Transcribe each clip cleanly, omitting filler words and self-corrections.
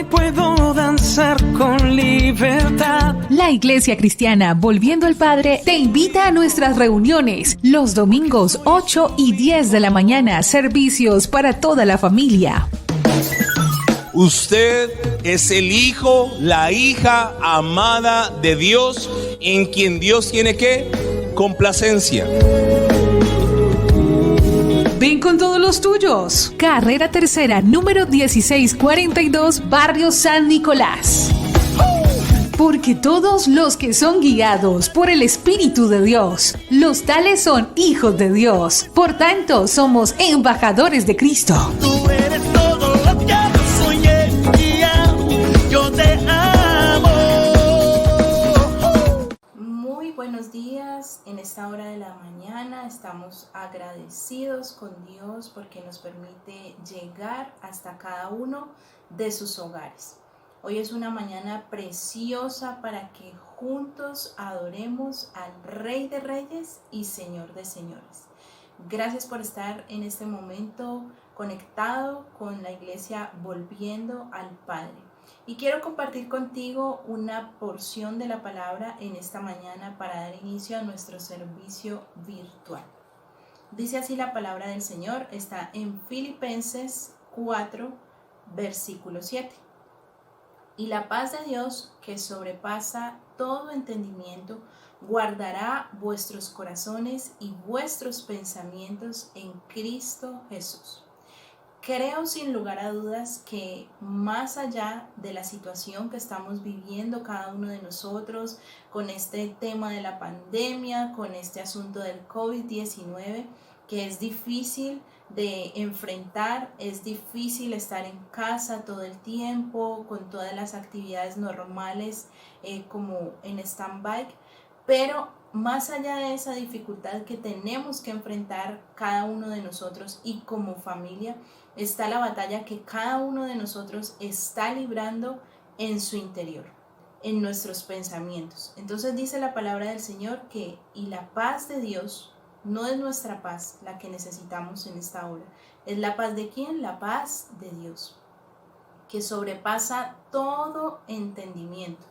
Hoy puedo danzar con libertad. La Iglesia Cristiana Volviendo al Padre te invita a nuestras reuniones los domingos 8 y 10 de la mañana, servicios para toda la familia. Usted es el hijo, la hija amada de Dios, en quien Dios tiene ¿qué? Complacencia. Ven con todos los tuyos. Carrera Tercera, número 1642, Barrio San Nicolás. Porque todos los que son guiados por el Espíritu de Dios, los tales son hijos de Dios. Por tanto, somos embajadores de Cristo. Tú eres todo lo que yo soñé, yo te amo. Muy buenos días. En esta hora de la mañana estamos agradecidos con Dios porque nos permite llegar hasta cada uno de sus hogares. Hoy es una mañana preciosa para que juntos adoremos al Rey de Reyes y Señor de Señores. Gracias por estar en este momento conectado con la iglesia Volviendo al Padre. Y quiero compartir contigo una porción de la palabra en esta mañana para dar inicio a nuestro servicio virtual. Dice así la palabra del Señor, está en Filipenses 4, versículo 7. Y la paz de Dios, que sobrepasa todo entendimiento, guardará vuestros corazones y vuestros pensamientos en Cristo Jesús. Creo sin lugar a dudas que más allá de la situación que estamos viviendo cada uno de nosotros, con este tema de la pandemia, con este asunto del COVID-19, que es difícil de enfrentar, es difícil estar en casa todo el tiempo, con todas las actividades normales como en stand-by, pero más allá de esa dificultad que tenemos que enfrentar cada uno de nosotros y como familia, está la batalla que cada uno de nosotros está librando en su interior, en nuestros pensamientos. Entonces dice la palabra del Señor que y la paz de Dios no es nuestra paz la que necesitamos en esta hora. ¿Es la paz de quién? La paz de Dios, que sobrepasa todo entendimiento.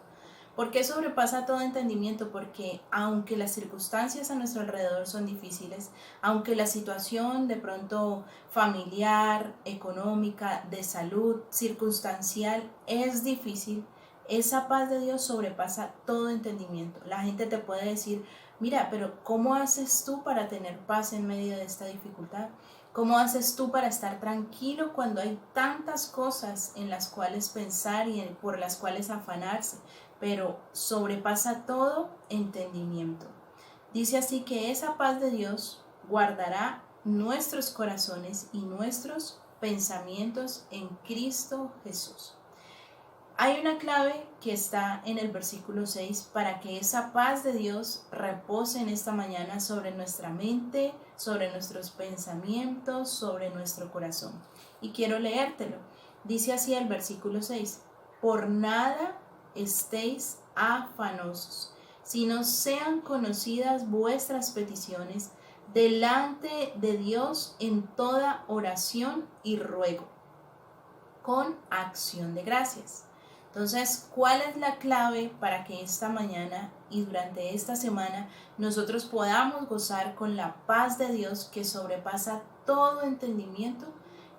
¿Por qué sobrepasa todo entendimiento? Porque aunque las circunstancias a nuestro alrededor son difíciles, aunque la situación de pronto familiar, económica, de salud, circunstancial es difícil, esa paz de Dios sobrepasa todo entendimiento. La gente te puede decir, mira, pero ¿cómo haces tú para tener paz en medio de esta dificultad? ¿Cómo haces tú para estar tranquilo cuando hay tantas cosas en las cuales pensar y por las cuales afanarse? Pero sobrepasa todo entendimiento. Dice así que esa paz de Dios guardará nuestros corazones y nuestros pensamientos en Cristo Jesús. Hay una clave que está en el versículo 6 para que esa paz de Dios repose en esta mañana sobre nuestra mente, sobre nuestros pensamientos, sobre nuestro corazón. Y quiero leértelo. Dice así el versículo 6. Por nada estéis afanosos, sino sean conocidas vuestras peticiones delante de Dios en toda oración y ruego, con acción de gracias. Entonces, ¿cuál es la clave para que esta mañana y durante esta semana nosotros podamos gozar con la paz de Dios que sobrepasa todo entendimiento?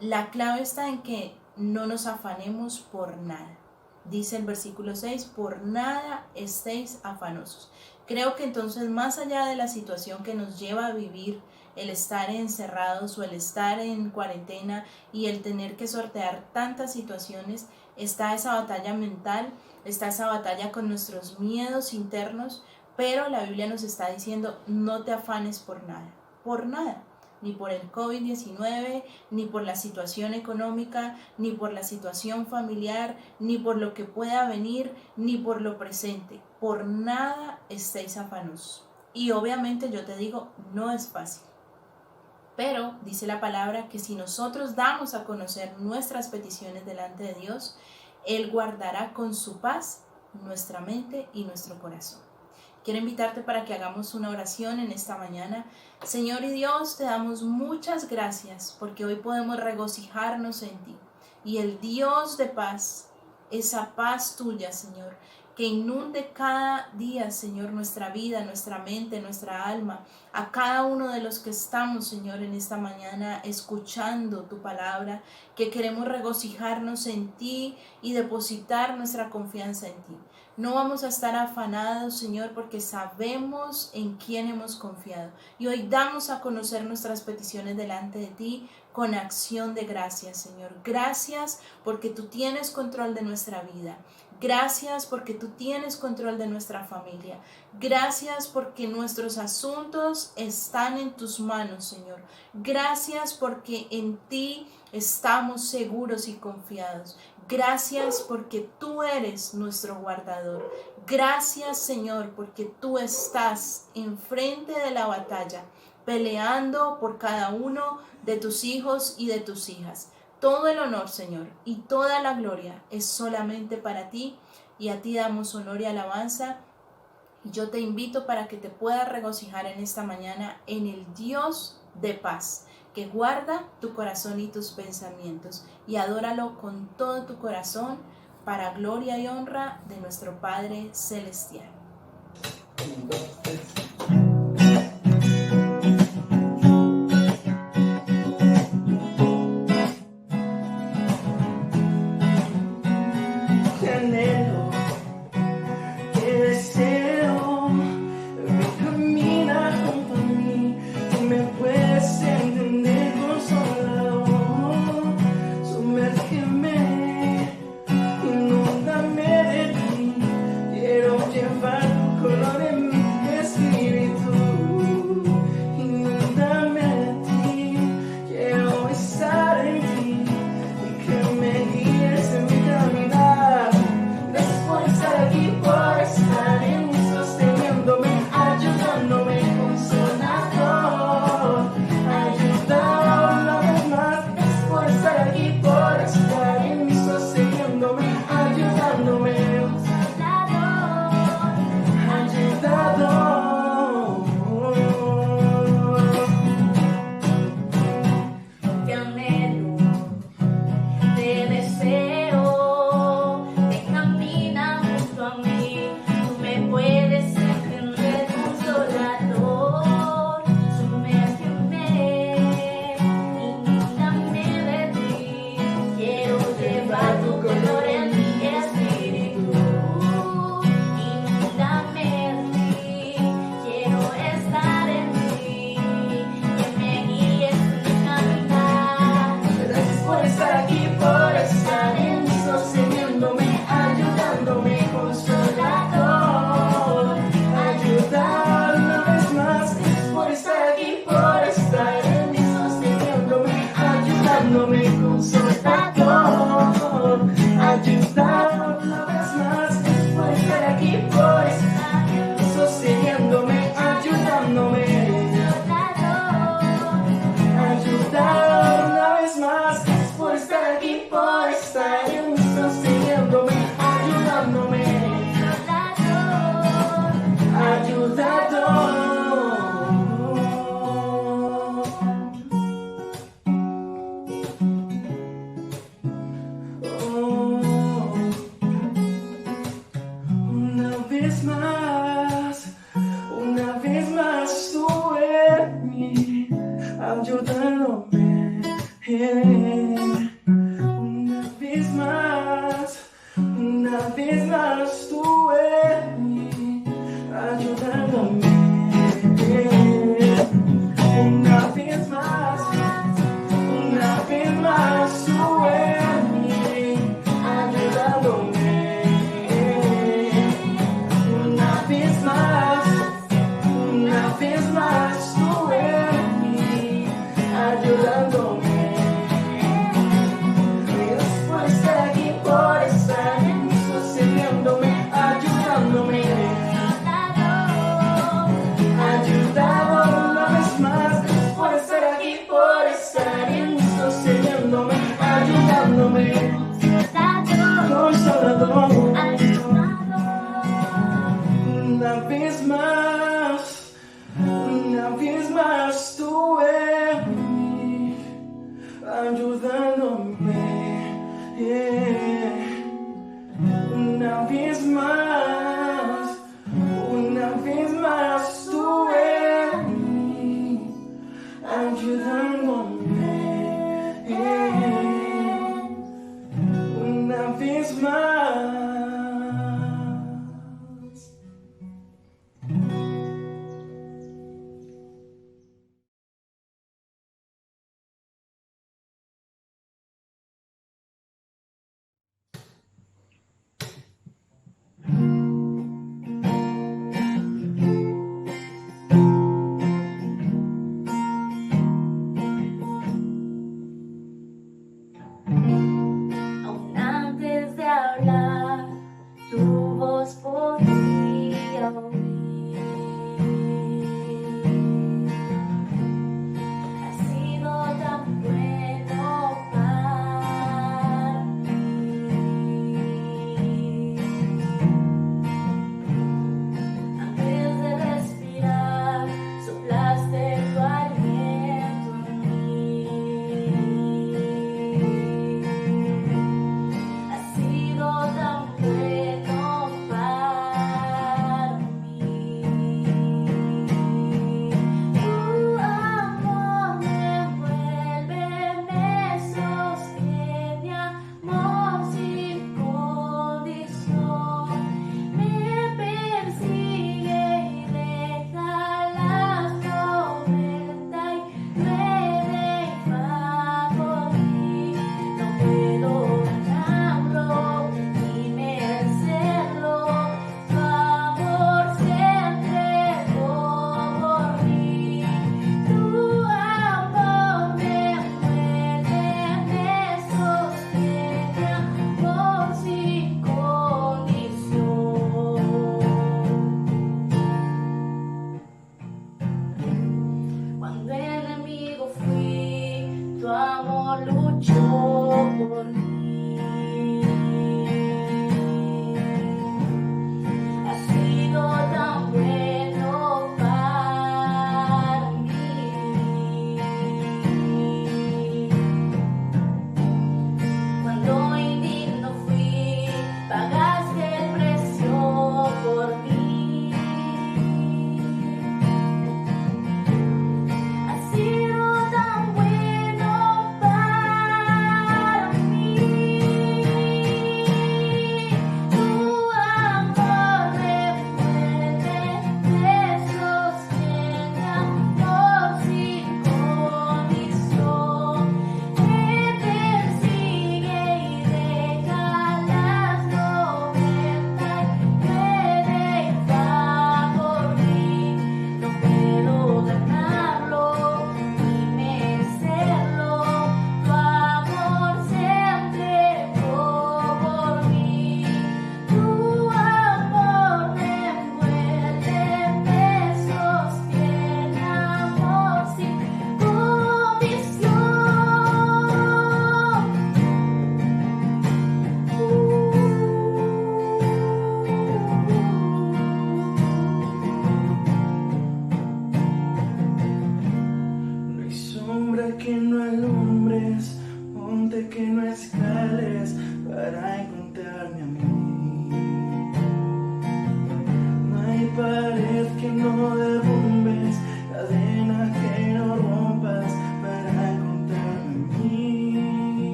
La clave está en que no nos afanemos por nada. Dice el versículo 6, por nada estéis afanosos. Creo que entonces más allá de la situación que nos lleva a vivir el estar encerrados o el estar en cuarentena y el tener que sortear tantas situaciones, está esa batalla mental, está esa batalla con nuestros miedos internos, pero la Biblia nos está diciendo no te afanes por nada. Ni por el COVID-19, ni por la situación económica, ni por la situación familiar, ni por lo que pueda venir, ni por lo presente. Por nada estéis afanosos. Y obviamente yo te digo, no es fácil. Pero dice la palabra que si nosotros damos a conocer nuestras peticiones delante de Dios, Él guardará con su paz nuestra mente y nuestro corazón. Quiero invitarte para que hagamos una oración en esta mañana. Señor y Dios, te damos muchas gracias porque hoy podemos regocijarnos en ti. Y el Dios de paz esa paz tuya, Señor, que inunde cada día, Señor, nuestra vida, nuestra mente, nuestra alma, a cada uno de los que estamos, Señor, en esta mañana escuchando tu palabra, que queremos regocijarnos en ti y depositar nuestra confianza en ti. No vamos a estar afanados, Señor, porque sabemos en quién hemos confiado. Y hoy damos a conocer nuestras peticiones delante de ti con acción de gracias, Señor. Gracias porque tú tienes control de nuestra vida. Gracias porque tú tienes control de nuestra familia. Gracias porque nuestros asuntos están en tus manos, Señor. Gracias porque en ti estamos seguros y confiados. Gracias porque tú eres nuestro guardador. Gracias, Señor, porque tú estás enfrente de la batalla, peleando por cada uno de tus hijos y de tus hijas. Todo el honor, Señor, y toda la gloria es solamente para ti, y a ti damos honor y alabanza. Y yo te invito para que te puedas regocijar en esta mañana en el Dios de paz, que guarda tu corazón y tus pensamientos, y adóralo con todo tu corazón para gloria y honra de nuestro Padre Celestial. Llevar tu color en mi espíritu.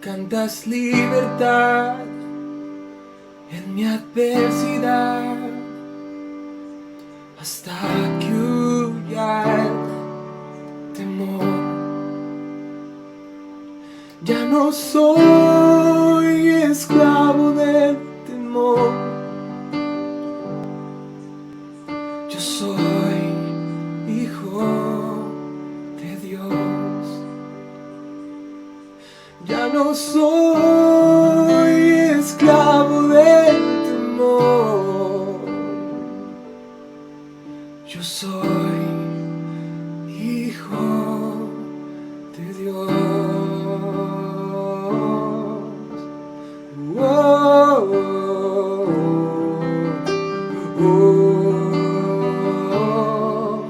Cantas libertad en mi adversidad, hasta que huya el temor. Ya no soy esclavo del temor, yo soy hijo de Dios. Ya no soy esclavo del temor, yo soy hijo de Dios. Oh, oh, oh,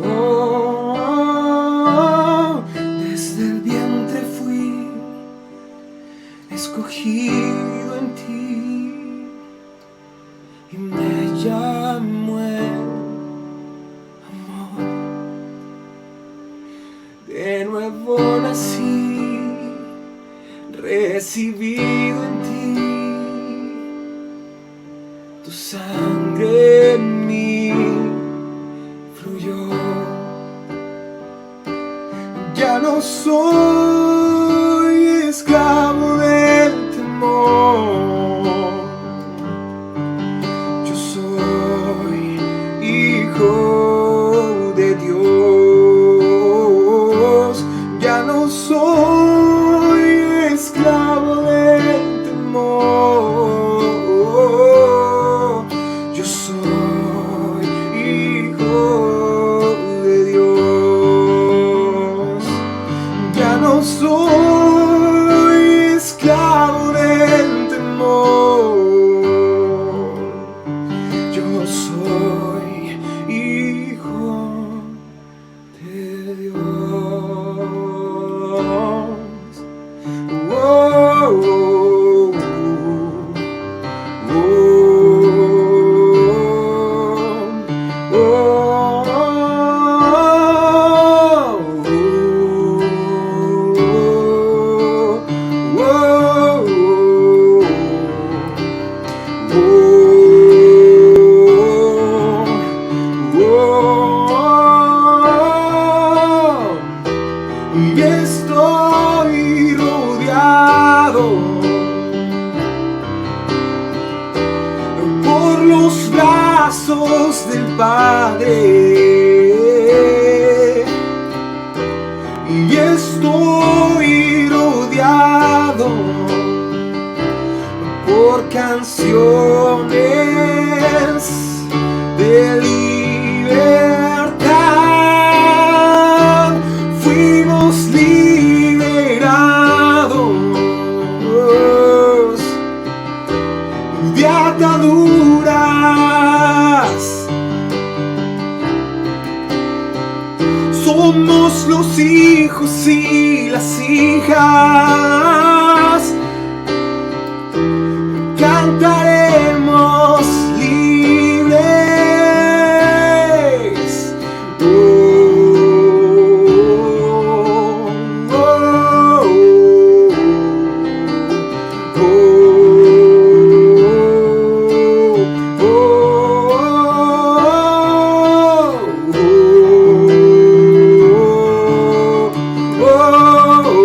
oh. Desde el vientre fui escogido en ti y me llamó el amor. De nuevo nací, recibido en ti, tu sangre en mí fluyó. Ya no soy esclavo del temor, yo soy hijo de Dios. Ya no soy esclavo del temor, yo soy hijo de Dios. Ya no soy esclavo del temor, yo soy hijo de Dios. Oh, oh, y estoy rodeado por los brazos del Padre, y estoy rodeado por canciones de libertad. Fuimos liberados de ataduras. Somos los hijos y las hijas. Cantaremos libres. Oh, oh, oh, oh, oh, oh, oh.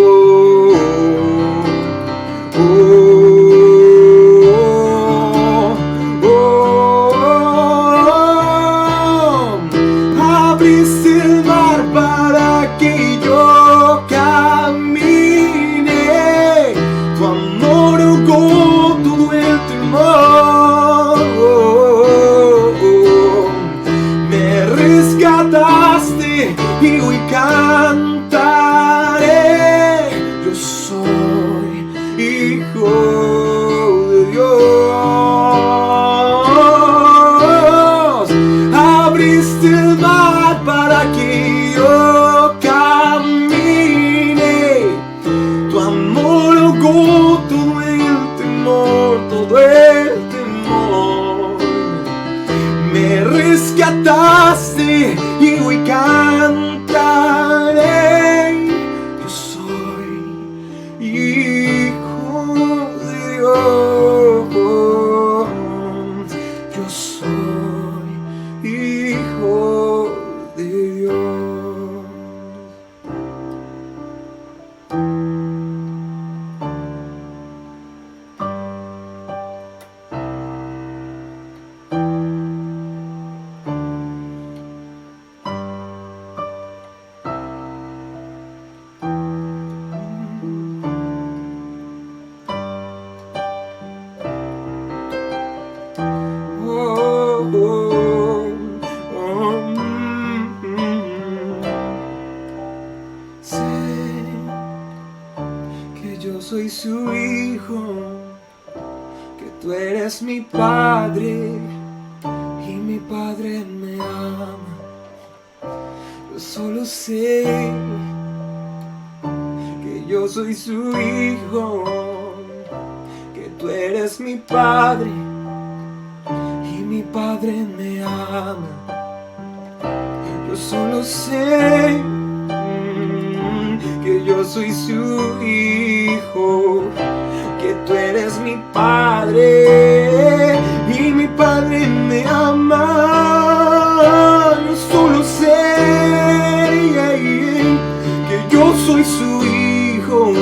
Soy su hijo, que tú eres mi padre y mi padre me ama. Yo solo sé que yo soy su hijo, que tú eres mi padre y mi padre me ama. Yo solo sé que yo soy su hijo, que tú eres mi padre y mi padre me ama. Yo solo sé que yo soy su hijo,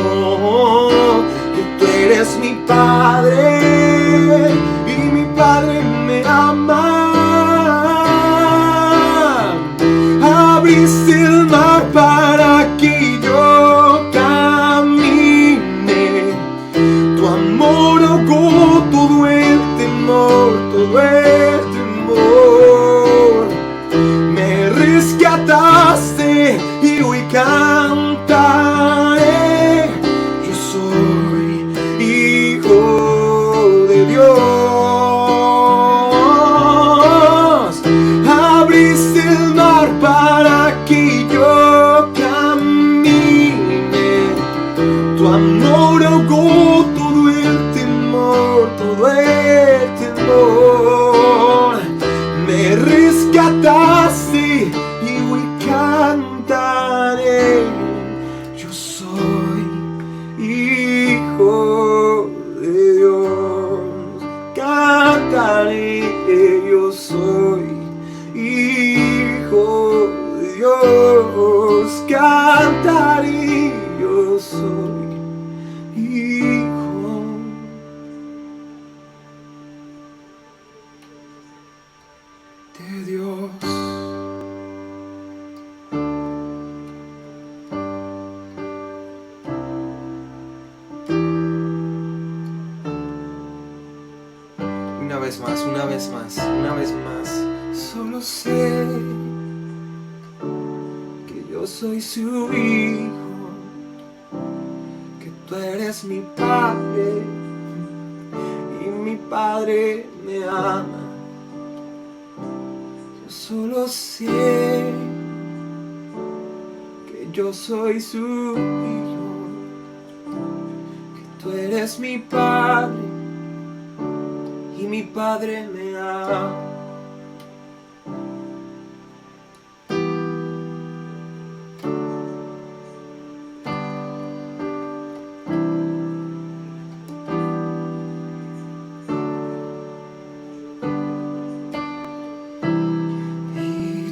que tú eres mi padre y mi padre me ama. Abriste el mar para que yo camine, tu amor ahogó todo el temor, todo el temor. Me rescataste y hoy cantaré, yo soy hijo de Dios. Abriste el mar para que yo camine, tu amor ahogó todo el temor, todo el temor. Me rescataste y hoy cantaré, yo soy hijo de Dios. Cantaré, yo soy hijo de Dios. Cantaré, yo soy hijo de Dios. Una vez más, una vez más, una vez más. Solo sé que yo soy su hijo, que tú eres mi padre y mi padre me ama. Yo solo sé que yo soy su hijo, que tú eres mi padre y mi padre me ama.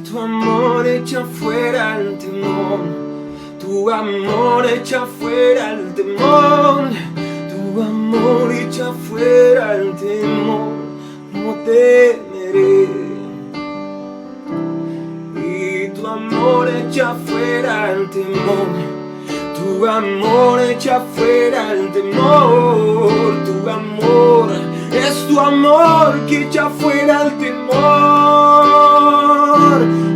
Tu amor echa fuera el temor, tu amor echa fuera el temor, tu amor echa fuera el temor, no temeré. Y tu amor echa fuera el temor, tu amor echa fuera el temor, tu amor es tu amor que echa fuera el temor.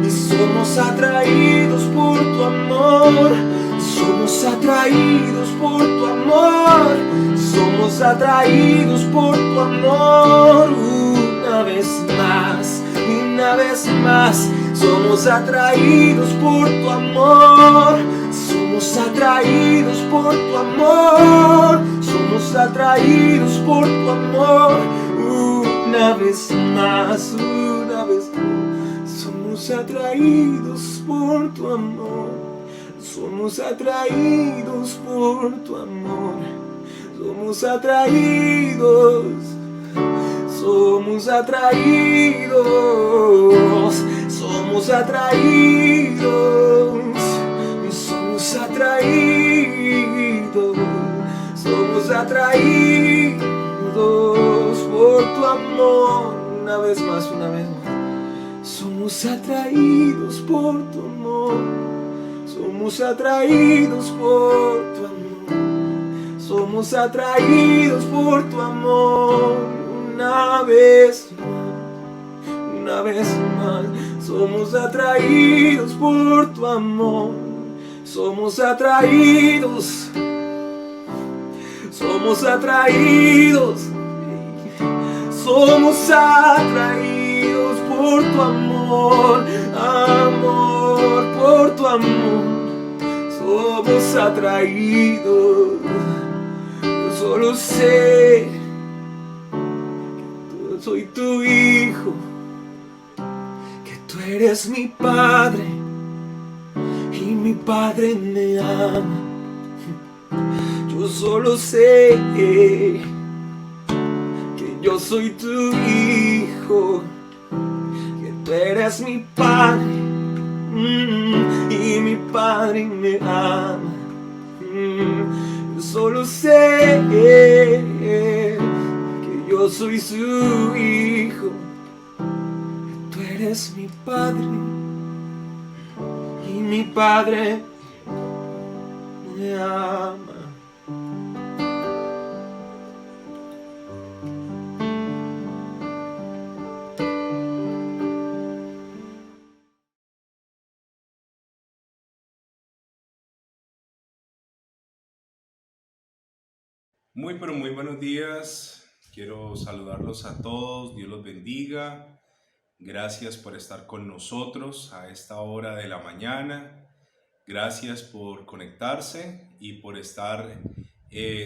Y somos atraídos por tu amor, somos atraídos por tu amor, somos atraídos por tu amor. Una vez más, una vez más, somos atraídos por tu amor, somos atraídos por tu amor, somos atraídos por tu amor. Una vez más, una vez más, somos atraídos por tu amor, somos atraídos por tu amor, somos atraídos, somos atraídos, somos atraídos, somos atraídos. atraídos por tu amor. Una vez más, una vez más. Somos atraídos por tu amor. Somos atraídos por tu amor. Somos atraídos por tu amor. Una vez más. Somos atraídos por tu amor. Somos atraídos. Somos atraídos. Somos atraídos por tu amor. Amor, por tu amor. Somos atraídos. Yo solo sé que yo soy tu hijo, que tú eres mi padre y mi padre me ama. Yo solo sé que yo soy tu hijo, que tú eres mi padre y mi padre me ama. Yo solo sé que yo soy su hijo, que tú eres mi padre y mi padre me ama. Pero muy buenos días. Quiero saludarlos a todos. Dios los bendiga. Gracias por estar con nosotros a esta hora de la mañana. Gracias por conectarse y por estar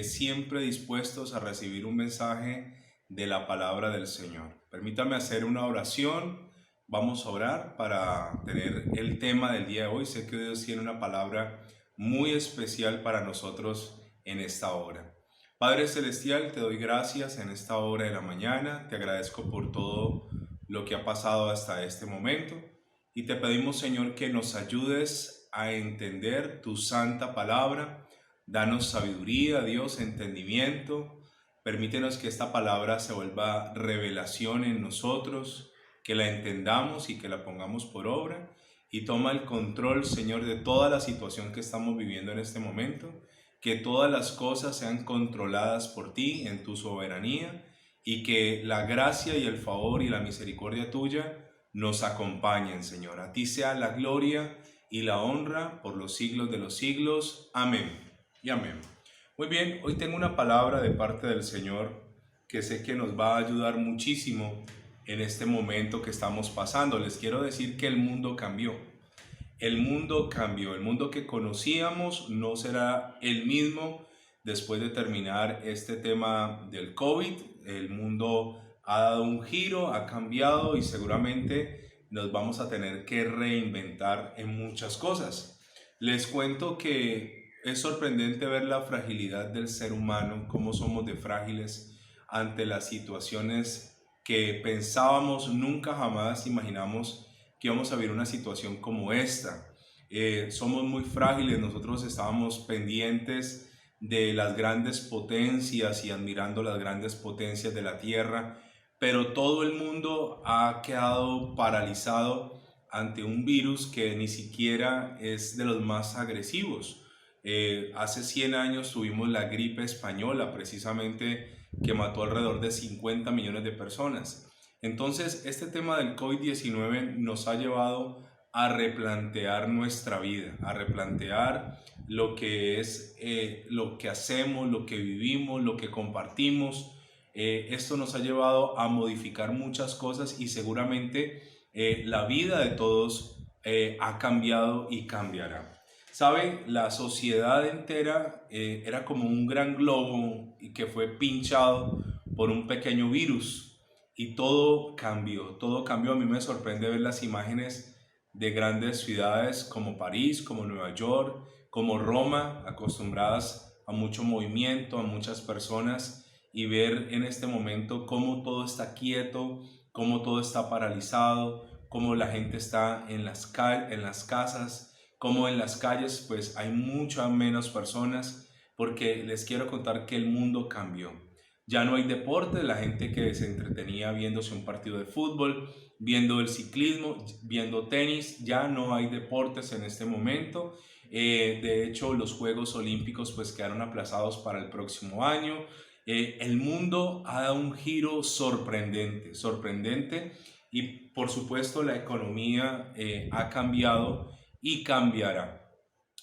siempre dispuestos a recibir un mensaje de la palabra del Señor. Permítame hacer una oración. Vamos a orar para tener el tema del día de hoy. Sé que Dios tiene una palabra muy especial para nosotros en esta hora. Padre Celestial, te doy gracias en esta hora de la mañana. Te agradezco por todo lo que ha pasado hasta este momento. Y te pedimos, Señor, que nos ayudes a entender tu santa palabra. Danos sabiduría, Dios, entendimiento. Permítenos que esta palabra se vuelva revelación en nosotros, que la entendamos y que la pongamos por obra. Y toma el control, Señor, de toda la situación que estamos viviendo en este momento. Que todas las cosas sean controladas por ti en tu soberanía y que la gracia y el favor y la misericordia tuya nos acompañen, Señor. A ti sea la gloria y la honra por los siglos de los siglos. Amén y amén. Muy bien, hoy tengo una palabra de parte del Señor que sé que nos va a ayudar muchísimo en este momento que estamos pasando. Les quiero decir que el mundo cambió. El mundo cambió, el mundo que conocíamos no será el mismo después de terminar este tema del COVID. El mundo ha dado un giro, ha cambiado y seguramente nos vamos a tener que reinventar en muchas cosas. Les cuento que es sorprendente ver la fragilidad del ser humano, cómo somos de frágiles ante las situaciones que pensábamos, nunca jamás imaginamos que vamos a vivir una situación como esta. Somos muy frágiles, nosotros estábamos pendientes de las grandes potencias y admirando las grandes potencias de la tierra, pero todo el mundo ha quedado paralizado ante un virus que ni siquiera es de los más agresivos. Hace 100 años tuvimos la gripe española, precisamente, que mató alrededor de 50 millones de personas. Entonces, este tema del COVID-19 nos ha llevado a replantear nuestra vida, a replantear lo que es, lo que hacemos, lo que vivimos, lo que compartimos. Esto nos ha llevado a modificar muchas cosas y seguramente la vida de todos ha cambiado y cambiará. ¿Sabe? La sociedad entera era como un gran globo que fue pinchado por un pequeño virus. Y todo cambió, todo cambió. A mí me sorprende ver las imágenes de grandes ciudades como París, como Nueva York, como Roma, acostumbradas a mucho movimiento, a muchas personas, y ver en este momento cómo todo está quieto, cómo todo está paralizado, cómo la gente está en las casas, cómo en las calles pues hay muchas menos personas, porque les quiero contar que el mundo cambió. Ya no hay deporte, la gente que se entretenía viéndose un partido de fútbol, viendo el ciclismo, viendo tenis, ya no hay deportes en este momento. De hecho, los Juegos Olímpicos pues quedaron aplazados para el próximo año. El mundo ha dado un giro sorprendente, y por supuesto la economía ha cambiado y cambiará.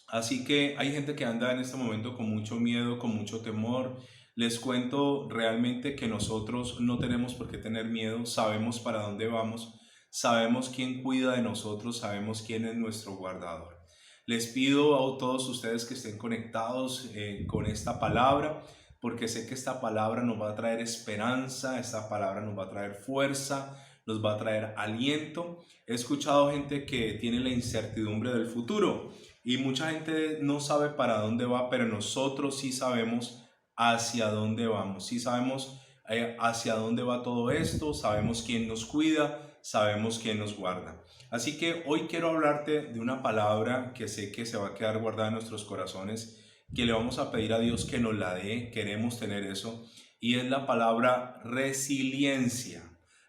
Así que hay gente que anda en este momento con mucho miedo, con mucho temor. Les cuento realmente que nosotros no tenemos por qué tener miedo, sabemos para dónde vamos, sabemos quién cuida de nosotros, sabemos quién es nuestro guardador. Les pido a todos ustedes que estén conectados con esta palabra, porque sé que esta palabra nos va a traer esperanza, esta palabra nos va a traer fuerza, nos va a traer aliento. He escuchado gente que tiene la incertidumbre del futuro y mucha gente no sabe para dónde va, pero nosotros sí sabemos hacia dónde vamos, sí sabemos hacia dónde va todo esto, sabemos quién nos cuida, sabemos quién nos guarda. Así que hoy quiero hablarte de una palabra que sé que se va a quedar guardada en nuestros corazones, que le vamos a pedir a Dios que nos la dé, queremos tener eso, y es la palabra resiliencia.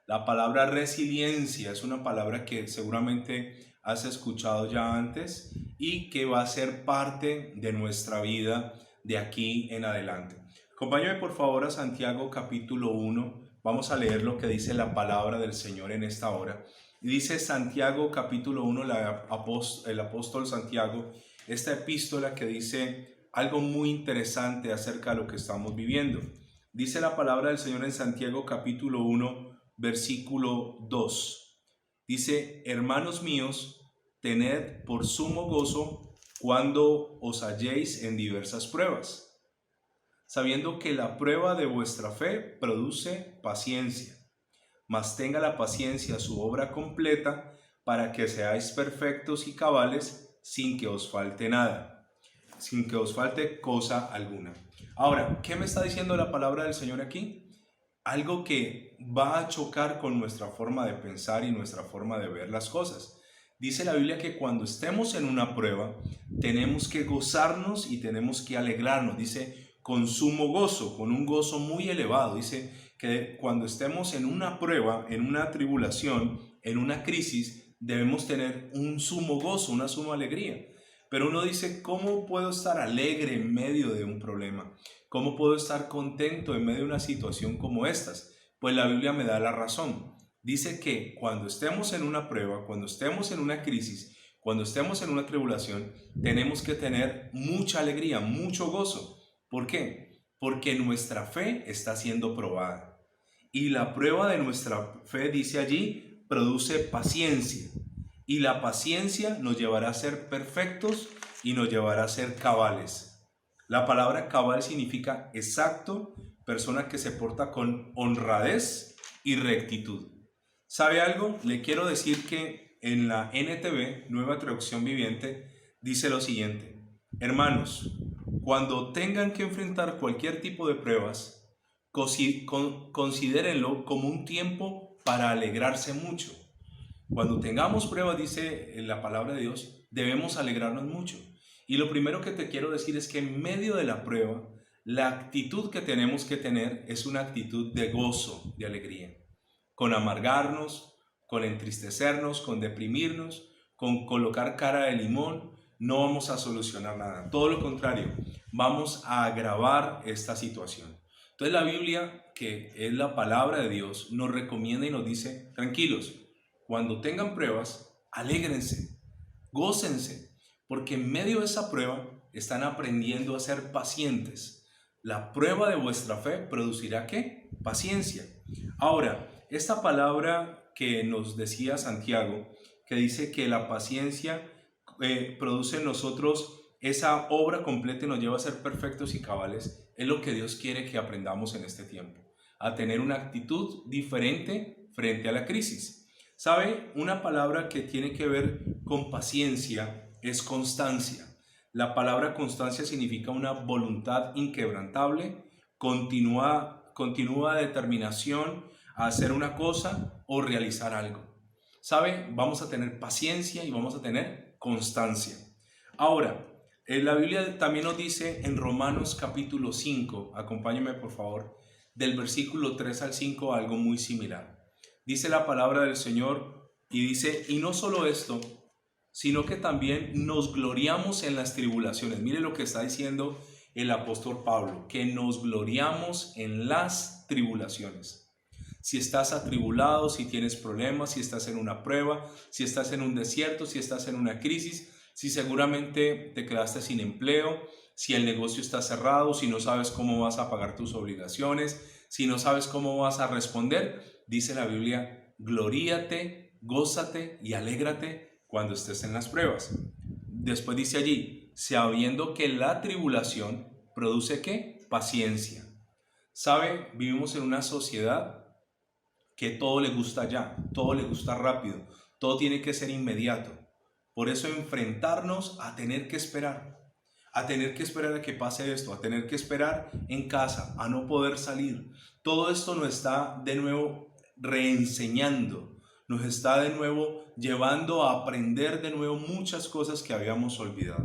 La palabra resiliencia es una palabra que seguramente has escuchado ya antes y que va a ser parte de nuestra vida de aquí en adelante. Acompáñame por favor a Santiago capítulo 1, vamos a leer lo que dice la palabra del Señor en esta hora. Y dice Santiago capítulo 1, el apóstol Santiago, esta epístola que dice algo muy interesante acerca de lo que estamos viviendo. Dice la palabra del Señor en Santiago capítulo 1, versículo 2. Dice: hermanos míos, tened por sumo gozo cuando os halléis en diversas pruebas, sabiendo que la prueba de vuestra fe produce paciencia. Mas tenga la paciencia su obra completa, para que seáis perfectos y cabales, sin que os falte nada, sin que os falte cosa alguna. Ahora, ¿qué me está diciendo la palabra del Señor aquí? Algo que va a chocar con nuestra forma de pensar y nuestra forma de ver las cosas. Dice la Biblia que cuando estemos en una prueba, tenemos que gozarnos y tenemos que alegrarnos. Dice, con sumo gozo, con un gozo muy elevado. Dice que cuando estemos en una prueba, en una tribulación, en una crisis, debemos tener un sumo gozo, una suma alegría. Pero uno dice, ¿cómo puedo estar alegre en medio de un problema? ¿Cómo puedo estar contento en medio de una situación como estas? Pues la Biblia me da la razón. Dice que cuando estemos en una prueba, cuando estemos en una crisis, cuando estemos en una tribulación, tenemos que tener mucha alegría, mucho gozo. ¿Por qué? Porque nuestra fe está siendo probada. Y la prueba de nuestra fe, dice allí, produce paciencia. Y la paciencia nos llevará a ser perfectos y nos llevará a ser cabales. La palabra cabal significa exacto, persona que se porta con honradez y rectitud. ¿Sabe algo? Le quiero decir que en la NTV, Nueva Traducción Viviente, dice lo siguiente: hermanos, cuando tengan que enfrentar cualquier tipo de pruebas, considérenlo como un tiempo para alegrarse mucho. Cuando tengamos pruebas, dice la palabra de Dios, debemos alegrarnos mucho. Y lo primero que te quiero decir es que en medio de la prueba, la actitud que tenemos que tener es una actitud de gozo, de alegría. Con amargarnos, con entristecernos, con deprimirnos, con colocar cara de limón, no vamos a solucionar nada. Todo lo contrario, vamos a agravar esta situación. Entonces la Biblia, que es la palabra de Dios, nos recomienda y nos dice, tranquilos, cuando tengan pruebas, alégrense, gócense, porque en medio de esa prueba están aprendiendo a ser pacientes. La prueba de vuestra fe producirá ¿qué? Paciencia. Ahora, esta palabra que nos decía Santiago, que dice que la paciencia produce en nosotros esa obra completa y nos lleva a ser perfectos y cabales, es lo que Dios quiere que aprendamos en este tiempo, a tener una actitud diferente frente a la crisis. ¿Sabe? Una palabra que tiene que ver con paciencia es constancia. La palabra constancia significa una voluntad inquebrantable, continua determinación a hacer una cosa o realizar algo. ¿Sabe? Vamos a tener paciencia y vamos a tener constancia. Ahora, La Biblia también nos dice en Romanos capítulo 5, acompáñenme por favor, del versículo 3 al 5 algo muy similar. Dice la palabra del Señor y dice, y no solo esto, sino que también nos gloriamos en las tribulaciones. Mire lo que está diciendo el apóstol Pablo, que nos gloriamos en las tribulaciones. Si estás atribulado, si tienes problemas, si estás en una prueba, si estás en un desierto, si estás en una crisis, si seguramente te quedaste sin empleo, si el negocio está cerrado, si no sabes cómo vas a pagar tus obligaciones, si no sabes cómo vas a responder, dice la Biblia, gloríate, gózate y alégrate cuando estés en las pruebas. Después dice allí, sabiendo que la tribulación produce ¿qué? Paciencia. ¿Sabe? Vivimos en una sociedad que todo le gusta ya, todo le gusta rápido, todo tiene que ser inmediato. Por eso enfrentarnos a tener que esperar a que pase esto, a tener que esperar en casa, a no poder salir. Todo esto nos está de nuevo reenseñando, nos está de nuevo llevando a aprender de nuevo muchas cosas que habíamos olvidado.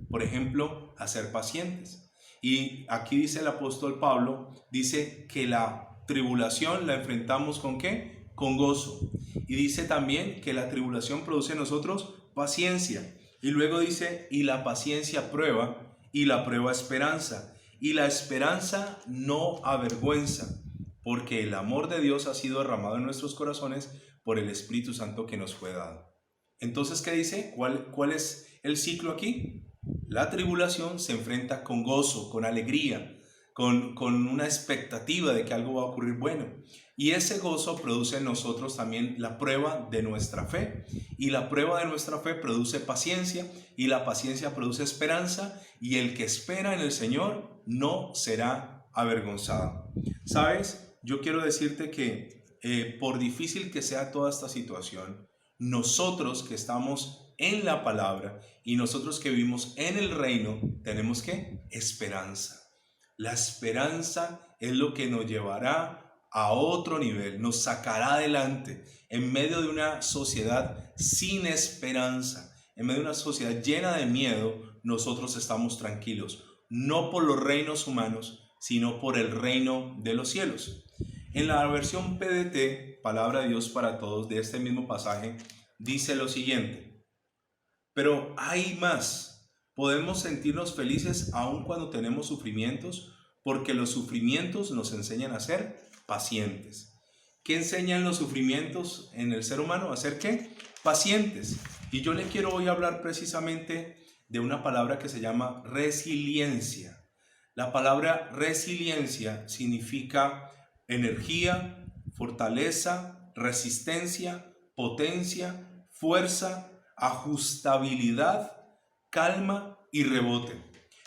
Por ejemplo, a ser pacientes. Y aquí dice el apóstol Pablo, dice que la tribulación la enfrentamos ¿con qué? Con gozo. Y dice también que la tribulación produce en nosotros paciencia. Y luego dice, y la paciencia prueba, y la prueba esperanza. Y la esperanza no avergüenza, porque el amor de Dios ha sido derramado en nuestros corazones por el Espíritu Santo que nos fue dado. Entonces, ¿qué dice? ¿Cuál es el ciclo aquí? La tribulación se enfrenta con gozo, con alegría, con una expectativa de que algo va a ocurrir bueno. Y ese gozo produce en nosotros también la prueba de nuestra fe. Y la prueba de nuestra fe produce paciencia, y la paciencia produce esperanza, y el que espera en el Señor no será avergonzado. ¿Sabes? Yo quiero decirte que por difícil que sea toda esta situación, nosotros que estamos en la palabra y nosotros que vivimos en el reino, tenemos ¿qué? Esperanza. La esperanza es lo que nos llevará a otro nivel, nos sacará adelante en medio de una sociedad sin esperanza, en medio de una sociedad llena de miedo. Nosotros estamos tranquilos, no por los reinos humanos, sino por el reino de los cielos. En la versión PDT, Palabra de Dios para Todos, de este mismo pasaje, dice lo siguiente: pero hay más, podemos sentirnos felices aun cuando tenemos sufrimientos, porque los sufrimientos nos enseñan a ser pacientes. ¿Qué enseñan los sufrimientos en el ser humano? ¿A ser qué? Pacientes. Y yo le quiero hoy hablar precisamente de una palabra que se llama resiliencia. La palabra resiliencia significa energía, fortaleza, resistencia, potencia, fuerza, ajustabilidad, calma y rebote.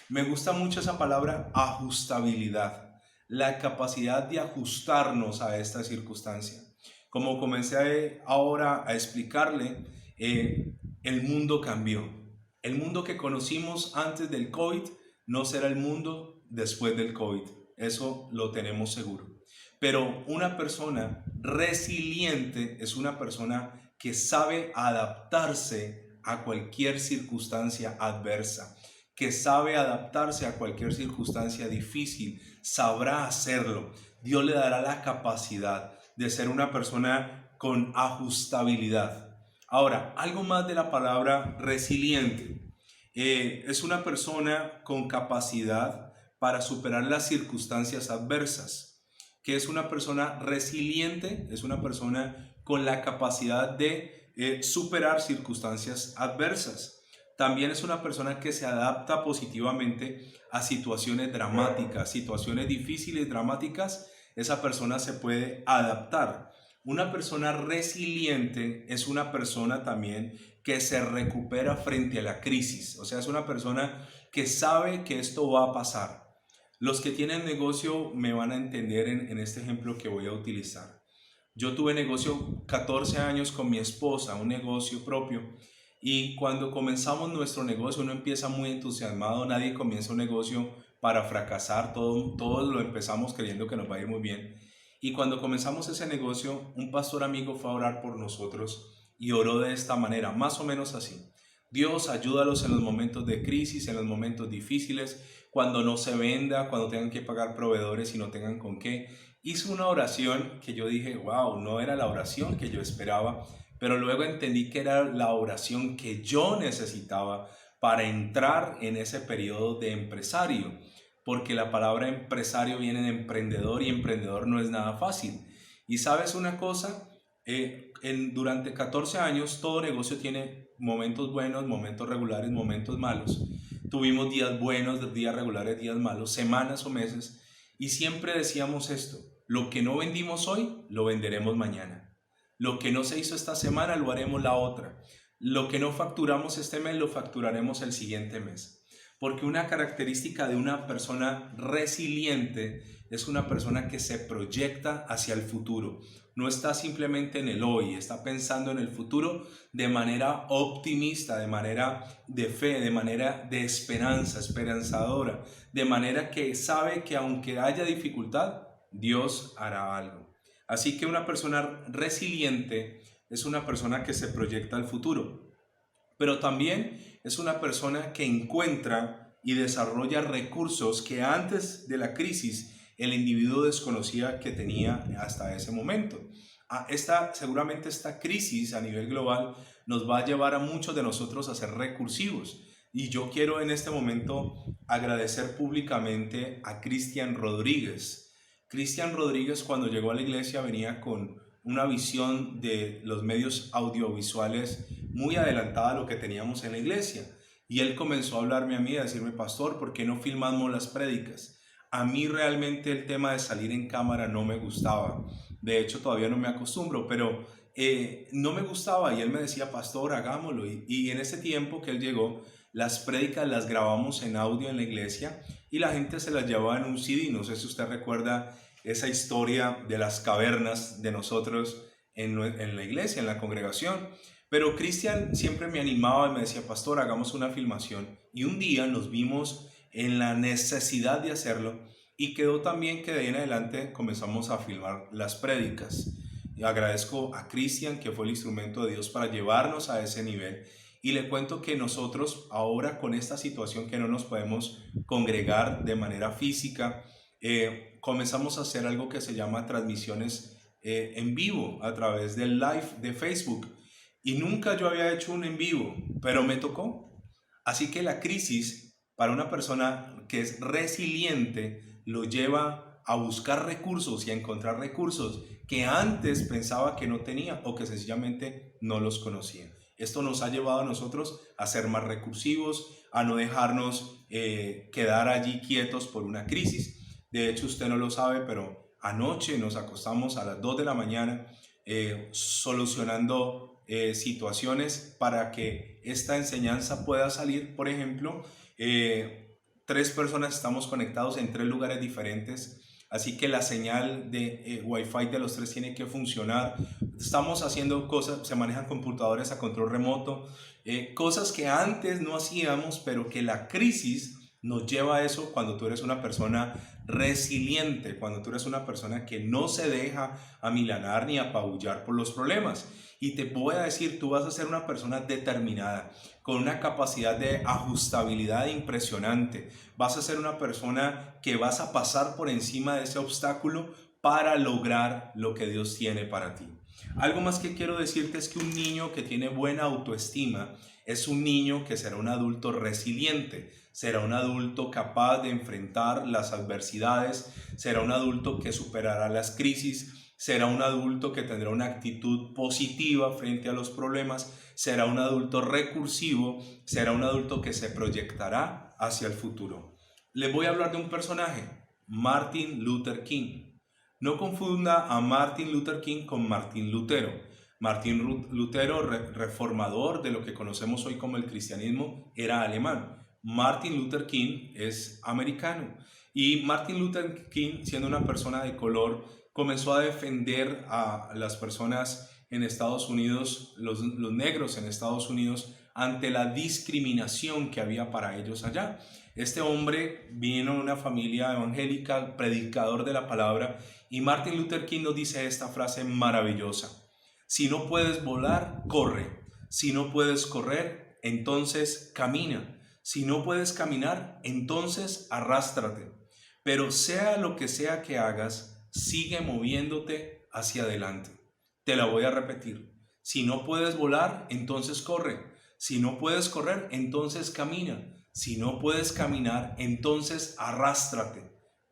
Me gusta mucho esa palabra ajustabilidad, la capacidad de ajustarnos a esta circunstancia. Como comencé ahora a explicarle, el mundo cambió. El mundo que conocimos antes del COVID no será el mundo después del COVID. Eso lo tenemos seguro. Pero una persona resiliente es una persona que sabe adaptarse a cualquier circunstancia adversa, que sabe adaptarse a cualquier circunstancia difícil, sabrá hacerlo. Dios le dará la capacidad de ser una persona con ajustabilidad. Ahora, algo más de la palabra resiliente. Es una persona con capacidad para superar las circunstancias adversas. ¿Qué es una persona resiliente? Es una persona con la capacidad de superar circunstancias adversas. También es una persona que se adapta positivamente a situaciones dramáticas, situaciones difíciles, dramáticas. Esa persona se puede adaptar. Una persona resiliente es una persona también que se recupera frente a la crisis. O sea, es una persona que sabe que esto va a pasar. Los que tienen negocio me van a entender en este ejemplo que voy a utilizar. Yo tuve negocio 14 años con mi esposa, un negocio propio. Y cuando comenzamos nuestro negocio, uno empieza muy entusiasmado. Nadie comienza un negocio para fracasar. Todos lo empezamos creyendo que nos va a ir muy bien. Y cuando comenzamos ese negocio, un pastor amigo fue a orar por nosotros y oró de esta manera, más o menos así. Dios, ayúdalos en los momentos de crisis, en los momentos difíciles, cuando no se venda, cuando tengan que pagar proveedores y no tengan con qué. Hice una oración que yo dije, wow, no era la oración que yo esperaba, pero luego entendí que era la oración que yo necesitaba para entrar en ese periodo de empresario, porque la palabra empresario viene de emprendedor y emprendedor no es nada fácil. Y ¿sabes una cosa? Durante 14 años todo negocio tiene momentos buenos, momentos regulares, momentos malos. Tuvimos días buenos, días regulares, días malos, semanas o meses, y siempre decíamos esto: lo que no vendimos hoy, lo venderemos mañana. Lo que no se hizo esta semana, lo haremos la otra. Lo que no facturamos este mes, lo facturaremos el siguiente mes. Porque una característica de una persona resiliente es una persona que se proyecta hacia el futuro. No está simplemente en el hoy, está pensando en el futuro de manera optimista, de manera de fe, de manera de esperanza, esperanzadora, de manera que sabe que aunque haya dificultad, Dios hará algo. Así que una persona resiliente es una persona que se proyecta al futuro, pero también es una persona que encuentra y desarrolla recursos que antes de la crisis el individuo desconocía que tenía hasta ese momento. Seguramente esta crisis a nivel global nos va a llevar a muchos de nosotros a ser recursivos. Y yo quiero en este momento agradecer públicamente a Cristian Rodríguez. Cristian Rodríguez, cuando llegó a la iglesia, venía con una visión de los medios audiovisuales muy adelantada a lo que teníamos en la iglesia. Y él comenzó a hablarme a mí, a decirme: pastor, ¿por qué no filmamos las prédicas? A mí realmente el tema de salir en cámara no me gustaba. De hecho, todavía no me acostumbro, pero no me gustaba. Y él me decía: pastor, hagámoslo. Y en ese tiempo que él llegó, las prédicas las grabamos en audio en la iglesia y la gente se las llevaba en un CD. No sé si usted recuerda esa historia de las cavernas de nosotros en la iglesia, en la congregación. Pero Cristian siempre me animaba y me decía: pastor, hagamos una filmación. Y un día nos vimos en la necesidad de hacerlo y quedó también que de ahí en adelante comenzamos a filmar las prédicas. Y agradezco a Cristian, que fue el instrumento de Dios para llevarnos a ese nivel. Y le cuento que nosotros ahora, con esta situación que no nos podemos congregar de manera física, comenzamos a hacer algo que se llama transmisiones en vivo a través del live de Facebook. Y nunca yo había hecho un en vivo, pero me tocó. Así que la crisis, para una persona que es resiliente, lo lleva a buscar recursos y a encontrar recursos que antes pensaba que no tenía o que sencillamente no los conocía. Esto nos ha llevado a nosotros a ser más recursivos, a no dejarnos quedar allí quietos por una crisis. De hecho, usted no lo sabe, pero anoche nos acostamos a las 2 de la mañana solucionando situaciones para que esta enseñanza pueda salir. Por ejemplo, 3 personas estamos conectados en 3 lugares diferentes, así que la señal de Wi-Fi de los 3 tiene que funcionar. Estamos haciendo cosas, se manejan computadores a control remoto, cosas que antes no hacíamos, pero que la crisis nos lleva a eso cuando tú eres una persona resiliente, cuando tú eres una persona que no se deja amilanar ni apabullar por los problemas. Y te voy a decir, tú vas a ser una persona determinada, con una capacidad de ajustabilidad impresionante. Vas a ser una persona que vas a pasar por encima de ese obstáculo para lograr lo que Dios tiene para ti. Algo más que quiero decirte es que un niño que tiene buena autoestima es un niño que será un adulto resiliente, será un adulto capaz de enfrentar las adversidades, será un adulto que superará las crisis, será un adulto que tendrá una actitud positiva frente a los problemas, será un adulto recursivo, será un adulto que se proyectará hacia el futuro. Les voy a hablar de un personaje, Martin Luther King. No confunda a Martin Luther King con Martín Lutero. Martín Lutero, reformador de lo que conocemos hoy como el cristianismo, era alemán. Martin Luther King es americano. Y Martin Luther King, siendo una persona de color, comenzó a defender a las personas en Estados Unidos, los negros en Estados Unidos, ante la discriminación que había para ellos allá. Este hombre vino de una familia evangélica, predicador de la palabra, y Martin Luther King nos dice esta frase maravillosa: si no puedes volar, corre. Si no puedes correr, entonces camina. Si no puedes caminar, entonces arrástrate. Pero sea lo que sea que hagas, sigue moviéndote hacia adelante. Te la voy a repetir. Si no puedes volar, entonces corre. Si no puedes correr, entonces camina. Si no puedes caminar, entonces arrástrate.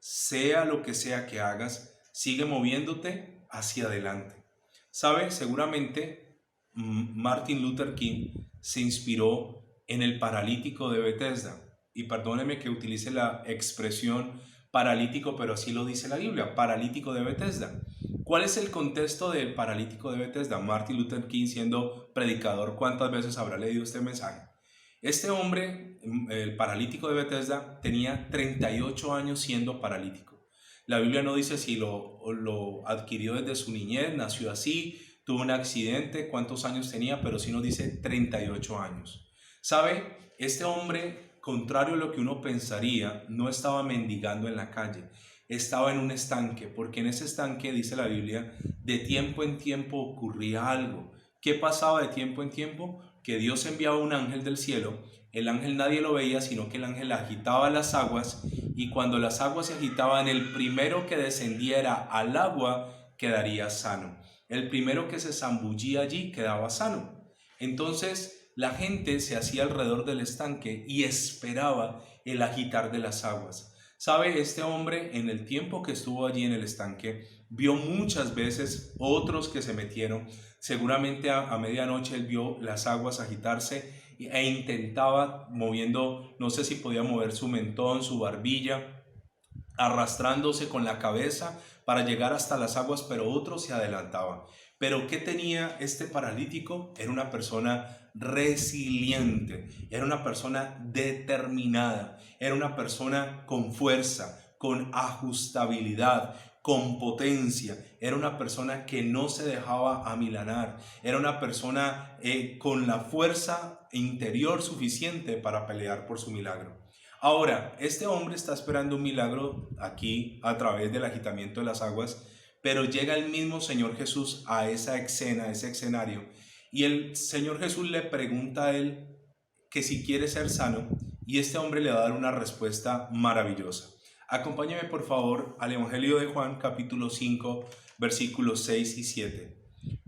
Sea lo que sea que hagas, sigue moviéndote hacia adelante. ¿Sabe? Seguramente Martin Luther King se inspiró en el paralítico de Bethesda. Y perdóneme que utilice la expresión paralítico, pero así lo dice la Biblia, paralítico de Bethesda. ¿Cuál es el contexto del paralítico de Bethesda? Martin Luther King, siendo predicador, ¿cuántas veces habrá leído este mensaje? Este hombre, el paralítico de Bethesda, tenía 38 años siendo paralítico. La Biblia no dice si lo adquirió desde su niñez, nació así, tuvo un accidente, cuántos años tenía, pero sí nos dice 38 años. ¿Sabe? Este hombre, contrario a lo que uno pensaría, no estaba mendigando en la calle, estaba en un estanque, porque en ese estanque, dice la Biblia, de tiempo en tiempo ocurría algo. ¿Qué pasaba de tiempo en tiempo? Que Dios enviaba un ángel del cielo. El ángel nadie lo veía, sino que el ángel agitaba las aguas, y cuando las aguas se agitaban, el primero que descendiera al agua quedaría sano. El primero que se zambullía allí quedaba sano. Entonces la gente se hacía alrededor del estanque y esperaba el agitar de las aguas. ¿Sabe? Este hombre, en el tiempo que estuvo allí en el estanque, vio muchas veces otros que se metieron. Seguramente a medianoche él vio las aguas agitarse e intentaba moviendo, no sé si podía mover su mentón, su barbilla, arrastrándose con la cabeza para llegar hasta las aguas, pero otro se adelantaba. Pero ¿qué tenía este paralítico? Era una persona resiliente, era una persona determinada, era una persona con fuerza, con ajustabilidad, con potencia. Era una persona que no se dejaba amilanar, era una persona con la fuerza interior suficiente para pelear por su milagro. Ahora, este hombre está esperando un milagro aquí a través del agitamiento de las aguas, pero llega el mismo Señor Jesús a esa escena, a ese escenario, y el Señor Jesús le pregunta a él que si quiere ser sano, y este hombre le va a dar una respuesta maravillosa. Acompáñame por favor al Evangelio de Juan, capítulo 5, versículos 6 y 7.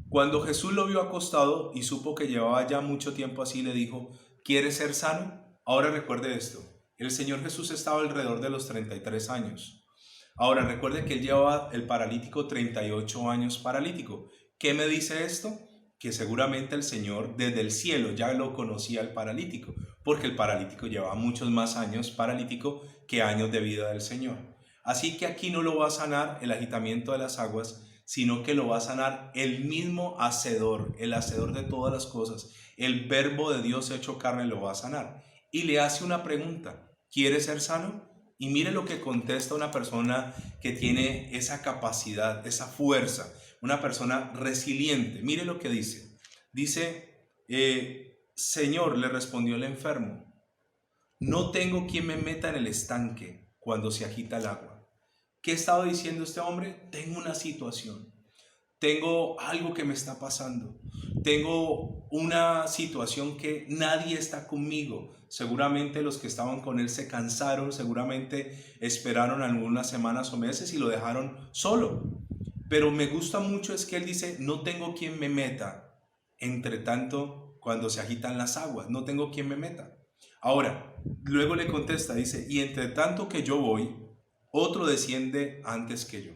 Cuando Jesús lo vio acostado y supo que llevaba ya mucho tiempo así, le dijo: ¿quieres ser sano? Ahora recuerde esto. El Señor Jesús estaba alrededor de los 33 años. Ahora recuerde que él llevaba el paralítico 38 años paralítico. ¿Qué me dice esto? Que seguramente el Señor desde el cielo ya lo conocía el paralítico, porque el paralítico llevaba muchos más años paralítico que años de vida del Señor. Así que aquí no lo va a sanar el agitamiento de las aguas, sino que lo va a sanar el mismo Hacedor, el Hacedor de todas las cosas. El Verbo de Dios hecho carne lo va a sanar. Y le hace una pregunta: ¿quieres ser sano? Y mire lo que contesta una persona que tiene esa capacidad, esa fuerza, una persona resiliente. Mire lo que dice. Dice, Señor, le respondió el enfermo, no tengo quien me meta en el estanque cuando se agita el agua. ¿Qué estaba diciendo este hombre? Tengo una situación. Tengo algo que me está pasando. Tengo una situación que nadie está conmigo. Seguramente los que estaban con él se cansaron, seguramente esperaron algunas semanas o meses y lo dejaron solo. Pero me gusta mucho es que él dice, no tengo quien me meta. Entre tanto, cuando se agitan las aguas, no tengo quien me meta. Ahora, luego le contesta, dice, y entre tanto que yo voy, otro desciende antes que yo.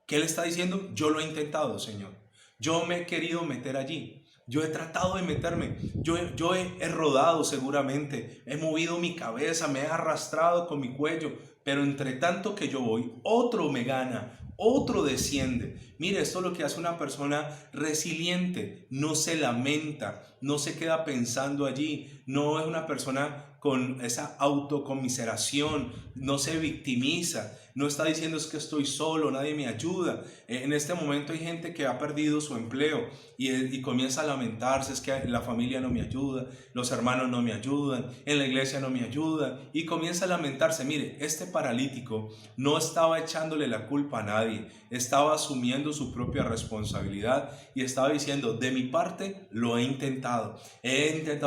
¿Qué le está diciendo? Yo lo he intentado, Señor. Yo me he querido meter allí. Yo he tratado de meterme. Yo he rodado seguramente. He movido mi cabeza, me he arrastrado con mi cuello. Pero entre tanto que yo voy, otro me gana. Otro desciende. Mire, esto es lo que hace una persona resiliente. No se lamenta, no se queda pensando allí. No es una persona con esa autocomiseración, no se victimiza. no está diciendo es que estoy solo, nadie me ayuda. En este momento hay gente que ha perdido su empleo y comienza a lamentarse, es que la familia no me ayuda, los hermanos no me ayudan, en la iglesia no me ayudan, y comienza a lamentarse. Mire, este paralítico no estaba echándole la culpa a nadie, estaba asumiendo su propia responsabilidad y estaba diciendo, de mi parte lo he intentado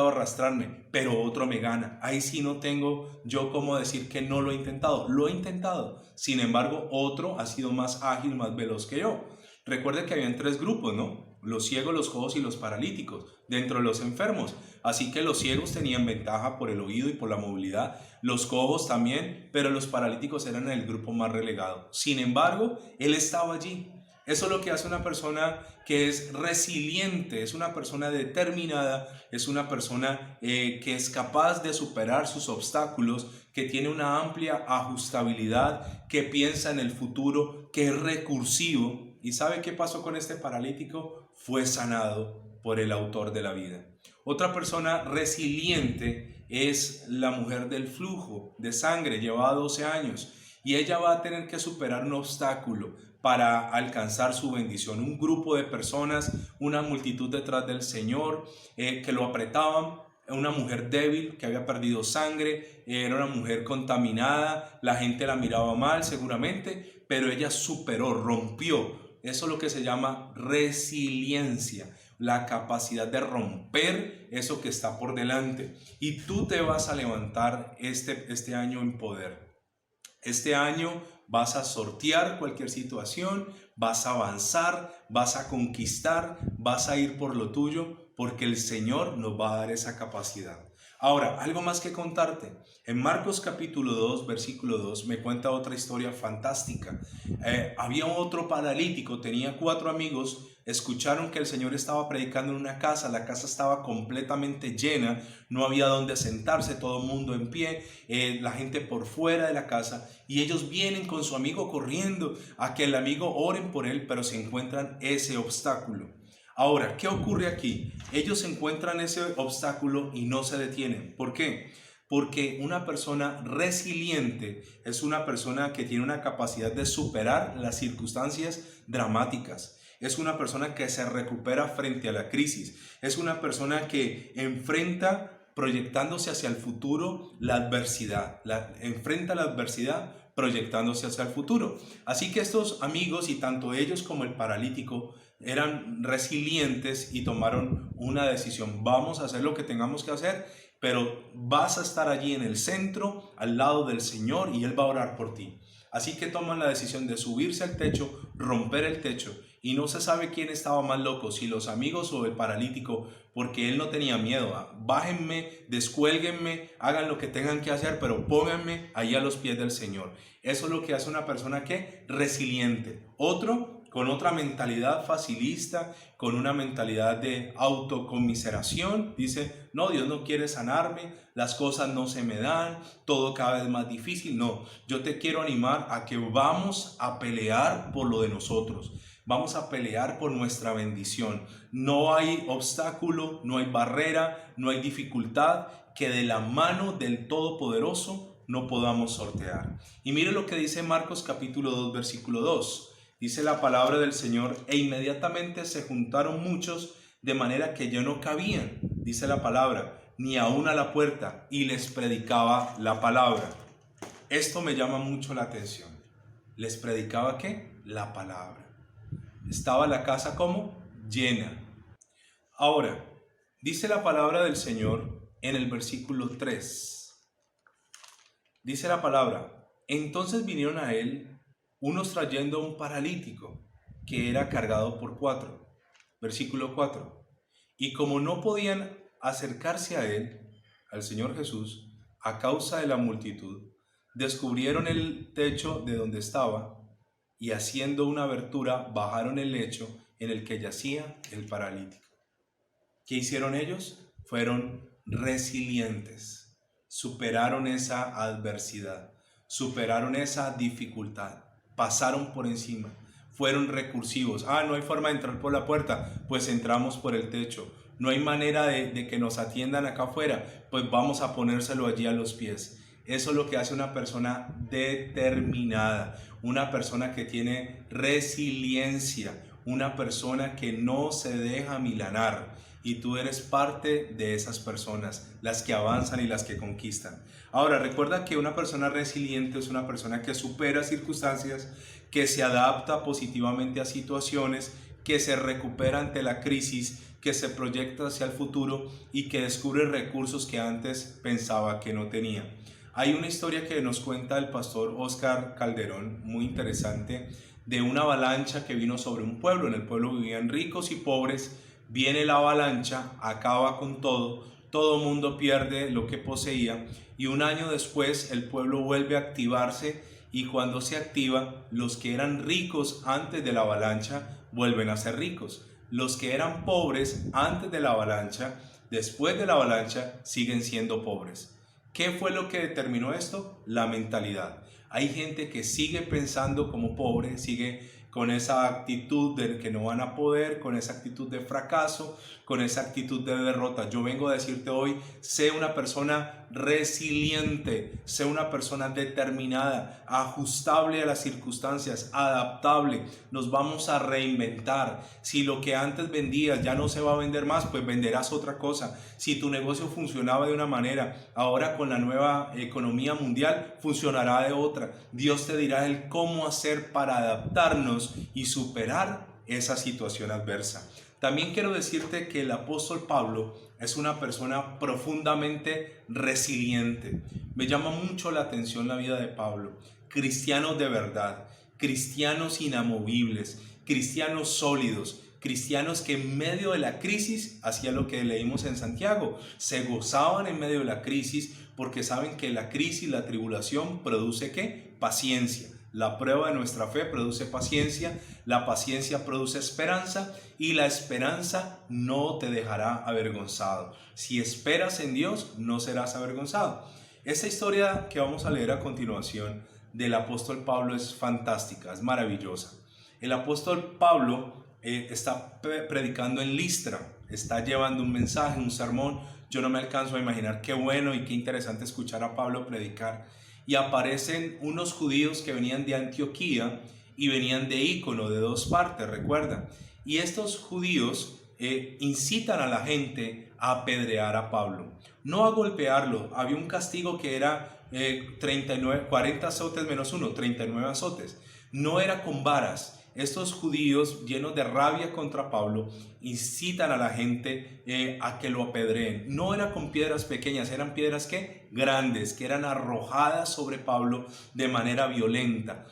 arrastrarme, pero otro me gana. Ahí sí no tengo yo cómo decir que no lo he intentado, lo he intentado. Sin embargo, otro ha sido más ágil, más veloz que yo. Recuerde que habían 3 grupos, ¿no? Los ciegos, los cojos y los paralíticos, dentro de los enfermos. Así que los ciegos tenían ventaja por el oído y por la movilidad, los cojos también, pero los paralíticos eran el grupo más relegado. Sin embargo, él estaba allí. Eso es lo que hace una persona que es resiliente, es una persona determinada, es una persona que es capaz de superar sus obstáculos, que tiene una amplia ajustabilidad, que piensa en el futuro, que es recursivo. ¿Y sabe qué pasó con este paralítico? Fue sanado por el autor de la vida. Otra persona resiliente es la mujer del flujo de sangre, llevaba 12 años, y ella va a tener que superar un obstáculo para alcanzar su bendición. Un grupo de personas, una multitud detrás del Señor que lo apretaban. Una mujer débil que había perdido sangre, era una mujer contaminada, la gente la miraba mal seguramente, pero ella superó, rompió. Eso es lo que se llama resiliencia, la capacidad de romper eso que está por delante. Y tú te vas a levantar este año en poder. Este año vas a sortear cualquier situación, vas a avanzar, vas a conquistar, vas a ir por lo tuyo, porque el Señor nos va a dar esa capacidad. Ahora, algo más que contarte. En Marcos capítulo 2, versículo 2, me cuenta otra historia fantástica. Había otro paralítico, tenía 4 amigos, escucharon que el Señor estaba predicando en una casa, la casa estaba completamente llena, no había donde sentarse, todo el mundo en pie, la gente por fuera de la casa, y ellos vienen con su amigo corriendo a que el amigo oren por él, pero se encuentran ese obstáculo. Ahora, ¿qué ocurre aquí? Ellos encuentran ese obstáculo y no se detienen. ¿Por qué? Porque una persona resiliente es una persona que tiene una capacidad de superar las circunstancias dramáticas. Es una persona que se recupera frente a la crisis. Es una persona que enfrenta, proyectándose hacia el futuro, la adversidad. Enfrenta la adversidad proyectándose hacia el futuro. Así que estos amigos, y tanto ellos como el paralítico, eran resilientes y tomaron una decisión. Vamos a hacer lo que tengamos que hacer, pero vas a estar allí en el centro, al lado del Señor, y Él va a orar por ti. Así que toman la decisión de subirse al techo, romper el techo, y no se sabe quién estaba más loco, si los amigos o el paralítico, porque él no tenía miedo. Bájenme, descuélguenme, hagan lo que tengan que hacer, pero pónganme ahí a los pies del Señor. Eso es lo que hace una persona que resiliente. Otro con otra mentalidad facilista, con una mentalidad de autocomiseración, dice, no, Dios no quiere sanarme, las cosas no se me dan, todo cada vez más difícil. No, yo te quiero animar a que vamos a pelear por lo de nosotros, vamos a pelear por nuestra bendición. No hay obstáculo, no hay barrera, no hay dificultad que de la mano del Todopoderoso no podamos sortear. Y mire lo que dice Marcos capítulo 2, versículo 2. Dice la palabra del Señor, e inmediatamente se juntaron muchos, de manera que ya no cabían, dice la palabra, ni aún a la puerta, y les predicaba la palabra. Esto me llama mucho la atención. ¿Les predicaba qué? La palabra. Estaba la casa como llena. Ahora, dice la palabra del Señor en el versículo 3. Dice la palabra, entonces vinieron a él unos trayendo un paralítico que era cargado por 4. Versículo 4. Y como no podían acercarse a él, al Señor Jesús, a causa de la multitud, descubrieron el techo de donde estaba y haciendo una abertura bajaron el lecho en el que yacía el paralítico. ¿Qué hicieron ellos? Fueron resilientes, superaron esa adversidad, superaron esa dificultad. Pasaron por encima, fueron recursivos. No hay forma de entrar por la puerta, pues entramos por el techo. No hay manera de que nos atiendan acá afuera, pues vamos a ponérselo allí a los pies. Eso es lo que hace una persona determinada, una persona que tiene resiliencia, una persona que no se deja milanar. Y tú eres parte de esas personas, las que avanzan y las que conquistan. Ahora, recuerda que una persona resiliente es una persona que supera circunstancias, que se adapta positivamente a situaciones, que se recupera ante la crisis, que se proyecta hacia el futuro y que descubre recursos que antes pensaba que no tenía. Hay una historia que nos cuenta el pastor Oscar Calderón, muy interesante, de una avalancha que vino sobre un pueblo. En el pueblo vivían ricos y pobres. Viene la avalancha, acaba con todo el mundo pierde lo que poseía y un año después el pueblo vuelve a activarse y cuando se activa, los que eran ricos antes de la avalancha vuelven a ser ricos. Los que eran pobres antes de la avalancha, después de la avalancha, siguen siendo pobres. ¿Qué fue lo que determinó esto? La mentalidad. Hay gente que sigue pensando como pobre, sigue con esa actitud de que no van a poder, con esa actitud de fracaso, con esa actitud de derrota. Yo vengo a decirte hoy, sé una persona resiliente, sé una persona determinada, ajustable a las circunstancias, adaptable. Nos vamos a reinventar. Si lo que antes vendías ya no se va a vender más, pues venderás otra cosa. Si tu negocio funcionaba de una manera, ahora con la nueva economía mundial funcionará de otra. Dios te dirá el cómo hacer para adaptarnos y superar esa situación adversa. También quiero decirte que el apóstol Pablo es una persona profundamente resiliente. Me llama mucho la atención la vida de Pablo. Cristianos de verdad, cristianos inamovibles, cristianos sólidos, cristianos que en medio de la crisis hacían lo que leímos en Santiago, se gozaban en medio de la crisis porque saben que la crisis, la tribulación produce ¿qué? Paciencia. La prueba de nuestra fe produce paciencia, la paciencia produce esperanza y la esperanza no te dejará avergonzado. Si esperas en Dios, no serás avergonzado. Esta historia que vamos a leer a continuación del apóstol Pablo es fantástica, es maravillosa. El apóstol Pablo está predicando en Listra, está llevando un mensaje, un sermón. Yo no me alcanzo a imaginar qué bueno y qué interesante escuchar a Pablo predicar. Y aparecen unos judíos que venían de Antioquía y venían de Ícono, de dos partes, recuerda. Y estos judíos incitan a la gente a apedrear a Pablo, no a golpearlo. Había un castigo que era 40 azotes menos 1, 39 azotes. No era con varas. Estos judíos, llenos de rabia contra Pablo, incitan a la gente a que lo apedreen. No era con piedras pequeñas, eran piedras ¿qué? Grandes, que eran arrojadas sobre Pablo de manera violenta.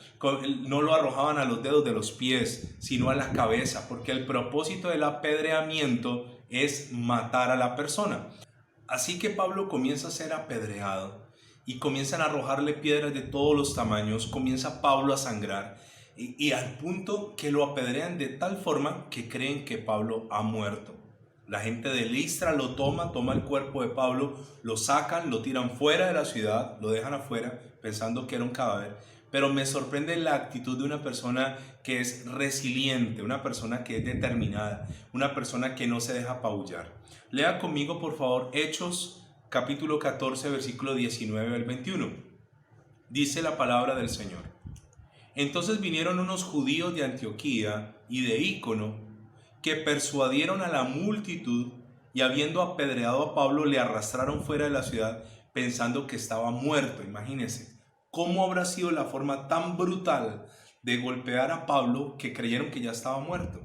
No lo arrojaban a los dedos de los pies, sino a la cabeza, porque el propósito del apedreamiento es matar a la persona. Así que Pablo comienza a ser apedreado y comienzan a arrojarle piedras de todos los tamaños. Comienza Pablo a sangrar. Y al punto que lo apedrean de tal forma que creen que Pablo ha muerto. La gente de Listra lo toma el cuerpo de Pablo, lo sacan, lo tiran fuera de la ciudad, lo dejan afuera pensando que era un cadáver. Pero me sorprende la actitud de una persona que es resiliente, una persona que es determinada, una persona que no se deja apabullar. Lea conmigo por favor Hechos capítulo 14 versículo 19 al 21. Dice la palabra del Señor. Entonces vinieron unos judíos de Antioquía y de Ícono que persuadieron a la multitud y habiendo apedreado a Pablo le arrastraron fuera de la ciudad pensando que estaba muerto. Imagínense cómo habrá sido la forma tan brutal de golpear a Pablo que creyeron que ya estaba muerto.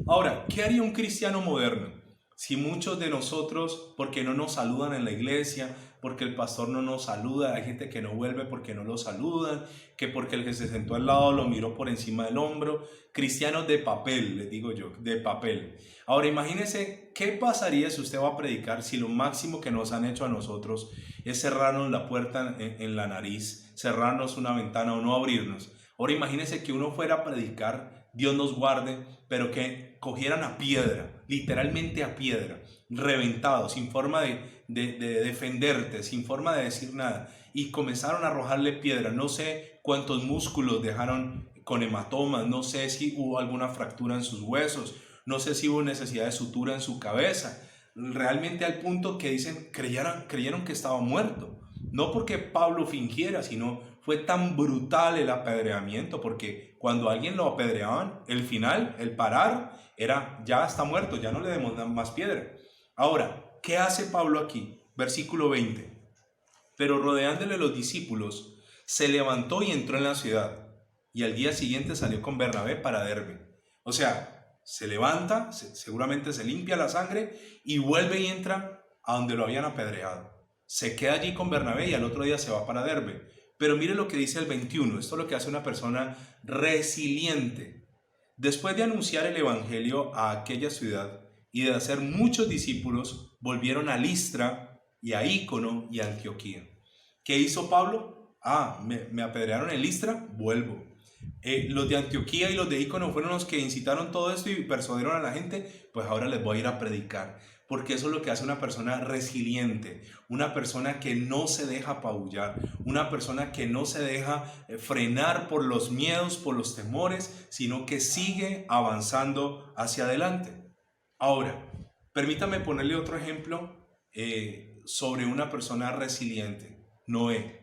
Ahora, ¿qué haría un cristiano moderno? Si muchos de nosotros, porque no nos saludan en la iglesia, porque el pastor no nos saluda, hay gente que no vuelve porque no lo saludan, que porque el que se sentó al lado lo miró por encima del hombro, cristianos de papel, les digo yo, de papel. Ahora imagínense qué pasaría si usted va a predicar si lo máximo que nos han hecho a nosotros es cerrarnos la puerta en la nariz, cerrarnos una ventana o no abrirnos. Ahora imagínense que uno fuera a predicar, Dios nos guarde, pero que cogieran a piedra, literalmente a piedra, reventado, sin forma de defenderte, sin forma de decir nada, y comenzaron a arrojarle piedra. No sé cuántos músculos dejaron con hematomas, no sé si hubo alguna fractura en sus huesos, no sé si hubo necesidad de sutura en su cabeza, realmente al punto que dicen, creyeron que estaba muerto. No porque Pablo fingiera, sino fue tan brutal el apedreamiento, porque cuando a alguien lo apedreaban, el final, el parar, era ya está muerto, ya no le demos más piedra. Ahora, ¿qué hace Pablo aquí? Versículo 20. Pero rodeándole los discípulos, se levantó y entró en la ciudad, y al día siguiente salió con Bernabé para Derbe. O sea, se levanta, seguramente se limpia la sangre y vuelve y entra a donde lo habían apedreado. Se queda allí con Bernabé y al otro día se va para Derbe. Pero mire lo que dice el 21, esto es lo que hace una persona resiliente. Después de anunciar el evangelio a aquella ciudad y de hacer muchos discípulos, volvieron a Listra y a Ícono y a Antioquía. ¿Qué hizo Pablo? Me apedrearon en Listra, vuelvo. Los de Antioquía y los de Ícono fueron los que incitaron todo esto y persuadieron a la gente, pues ahora les voy a ir a predicar, porque eso es lo que hace una persona resiliente, una persona que no se deja apabullar, una persona que no se deja frenar por los miedos, por los temores, sino que sigue avanzando hacia adelante. Ahora, permítame ponerle otro ejemplo sobre una persona resiliente, Noé.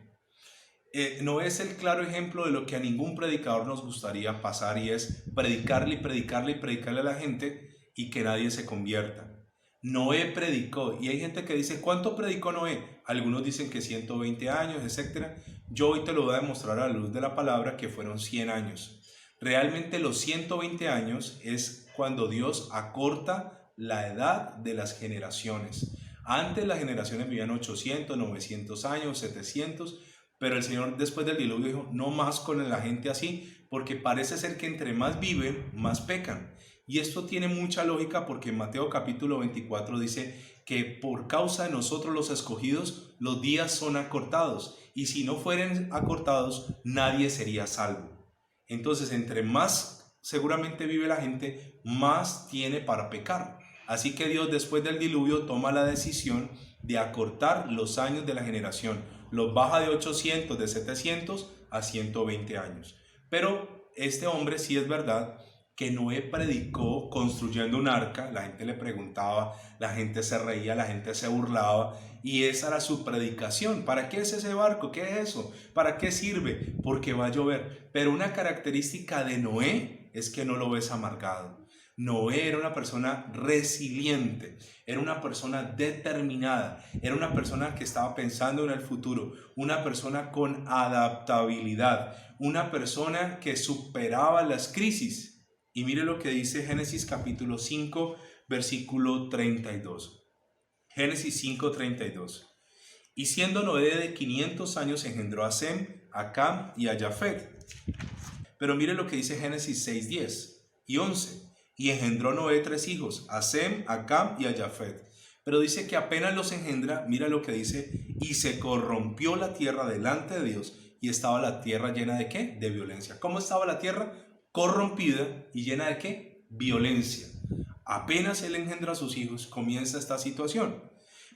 Noé es el claro ejemplo de lo que a ningún predicador nos gustaría pasar, y es predicarle y predicarle y predicarle a la gente y que nadie se convierta. Noé predicó, y hay gente que dice, ¿cuánto predicó Noé? Algunos dicen que 120 años, etc. Yo hoy te lo voy a demostrar a la luz de la palabra que fueron 100 años. Realmente los 120 años es cuando Dios acorta la edad de las generaciones. Antes las generaciones vivían 800, 900 años, 700, pero el Señor después del diluvio dijo, no más con la gente así, porque parece ser que entre más viven, más pecan. Y esto tiene mucha lógica porque en Mateo capítulo 24 dice que por causa de nosotros los escogidos, los días son acortados. Y si no fueren acortados, nadie sería salvo. Entonces, entre más seguramente vive la gente, más tiene para pecar. Así que Dios después del diluvio toma la decisión de acortar los años de la generación. Los baja de 800, de 700 a 120 años. Pero este hombre sí es verdad que Noé predicó construyendo un arca. La gente le preguntaba, la gente se reía, la gente se burlaba, y esa era su predicación. ¿Para qué es ese barco? ¿Qué es eso? ¿Para qué sirve? Porque va a llover. Pero una característica de Noé es que no lo ves amargado. Noé era una persona resiliente, era una persona determinada, era una persona que estaba pensando en el futuro, una persona con adaptabilidad, una persona que superaba las crisis. Y mire lo que dice Génesis capítulo 5, versículo 32. Génesis 5, 32. Y siendo Noé de 500 años engendró a Sem, a Cam y a Jafet. Pero mire lo que dice Génesis 6, 10 y 11. Y engendró Noé 3 hijos, a Sem, a Cam y a Jafet. Pero dice que apenas los engendra, mira lo que dice, y se corrompió la tierra delante de Dios, y estaba la tierra llena de ¿qué? De violencia. ¿Cómo estaba la tierra? Corrompida y llena de ¿qué? Violencia. Apenas él engendra a sus hijos, comienza esta situación.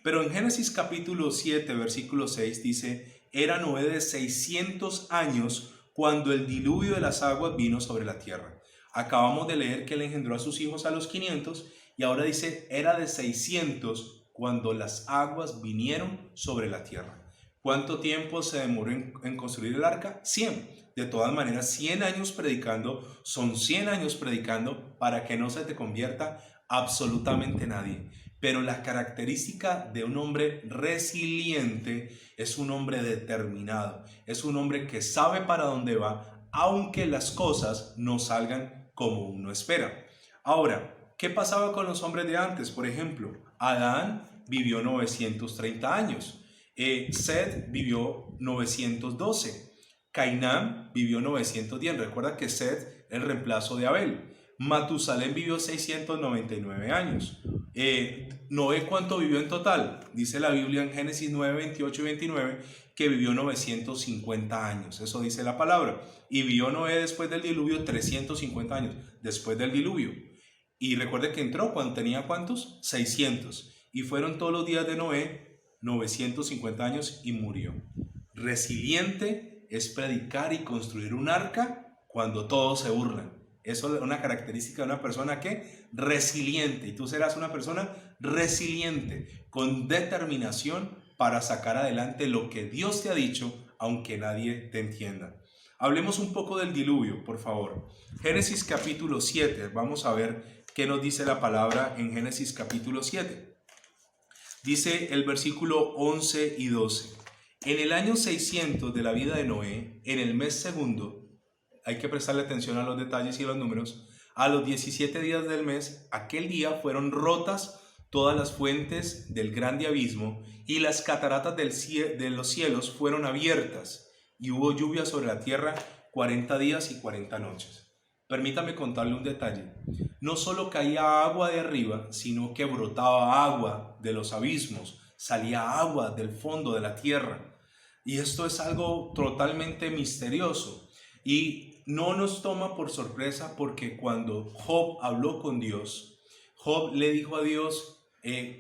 Pero en Génesis capítulo 7, versículo 6 dice, era Noé de 600 años cuando el diluvio de las aguas vino sobre la tierra. Acabamos de leer que él engendró a sus hijos a los 500 y ahora dice, era de 600 cuando las aguas vinieron sobre la tierra. ¿Cuánto tiempo se demoró en construir el arca? 100. De todas maneras, 100 años predicando son 100 años predicando para que no se te convierta absolutamente nadie. Pero la característica de un hombre resiliente es un hombre determinado, es un hombre que sabe para dónde va, aunque las cosas no salgan como uno espera. Ahora, ¿qué pasaba con los hombres de antes? Por ejemplo, Adán vivió 930 años, Seth vivió 912, Cainán vivió 910. Recuerda que Seth es el reemplazo de Abel. Matusalén vivió 699 años. Noé, ¿cuánto vivió en total? Dice la Biblia en Génesis 9, 28 y 29 que vivió 950 años. Eso dice la palabra. Y vivió Noé después del diluvio 350 años después del diluvio. Y recuerde que entró cuando tenía ¿cuántos? 600. Y fueron todos los días de Noé 950 años y murió. Resiliente es predicar y construir un arca cuando todos se burlan. Eso es una característica de una persona que resiliente, y tú serás una persona resiliente, con determinación para sacar adelante lo que Dios te ha dicho, aunque nadie te entienda. Hablemos un poco del diluvio, por favor. Génesis capítulo 7, vamos a ver qué nos dice la palabra en Génesis capítulo 7. Dice el versículo 11 y 12. En el año 600 de la vida de Noé, en el mes segundo, hay que prestarle atención a los detalles y los números, a los 17 días del mes, aquel día fueron rotas todas las fuentes del grande abismo y las cataratas de los cielos fueron abiertas y hubo lluvia sobre la tierra 40 días y 40 noches. Permítame contarle un detalle. No solo caía agua de arriba, sino que brotaba agua de los abismos, salía agua del fondo de la tierra. Y esto es algo totalmente misterioso. Y no nos toma por sorpresa porque cuando Job habló con Dios, Job le dijo a Dios,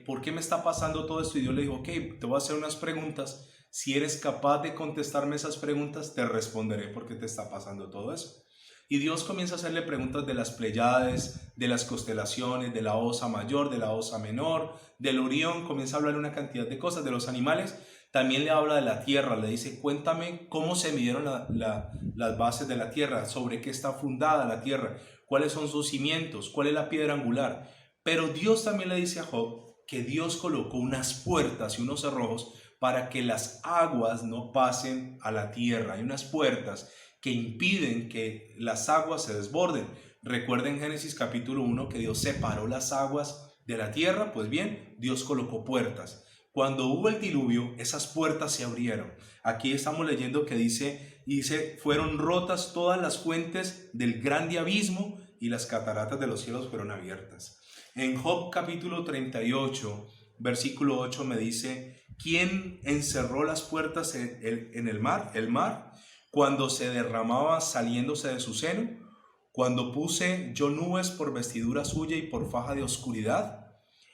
¿por qué me está pasando todo esto? Y Dios le dijo, ok, te voy a hacer unas preguntas. Si eres capaz de contestarme esas preguntas, te responderé por qué te está pasando todo eso. Y Dios comienza a hacerle preguntas de las Pléyades, de las constelaciones, de la Osa Mayor, de la Osa Menor, del Orión, comienza a hablar una cantidad de cosas, de los animales. También le habla de la tierra, le dice, cuéntame cómo se midieron las bases de la tierra, sobre qué está fundada la tierra, cuáles son sus cimientos, cuál es la piedra angular. Pero Dios también le dice a Job que Dios colocó unas puertas y unos cerrojos para que las aguas no pasen a la tierra. Hay unas puertas que impiden que las aguas se desborden. Recuerden Génesis capítulo 1 que Dios separó las aguas de la tierra. Pues bien, Dios colocó puertas. Cuando hubo el diluvio, esas puertas se abrieron. Aquí estamos leyendo que dice, fueron rotas todas las fuentes del grande abismo y las cataratas de los cielos fueron abiertas. En Job capítulo 38, versículo 8 me dice, ¿quién encerró las puertas en el mar? El mar, cuando se derramaba saliéndose de su seno, cuando puse yo nubes por vestidura suya y por faja de oscuridad,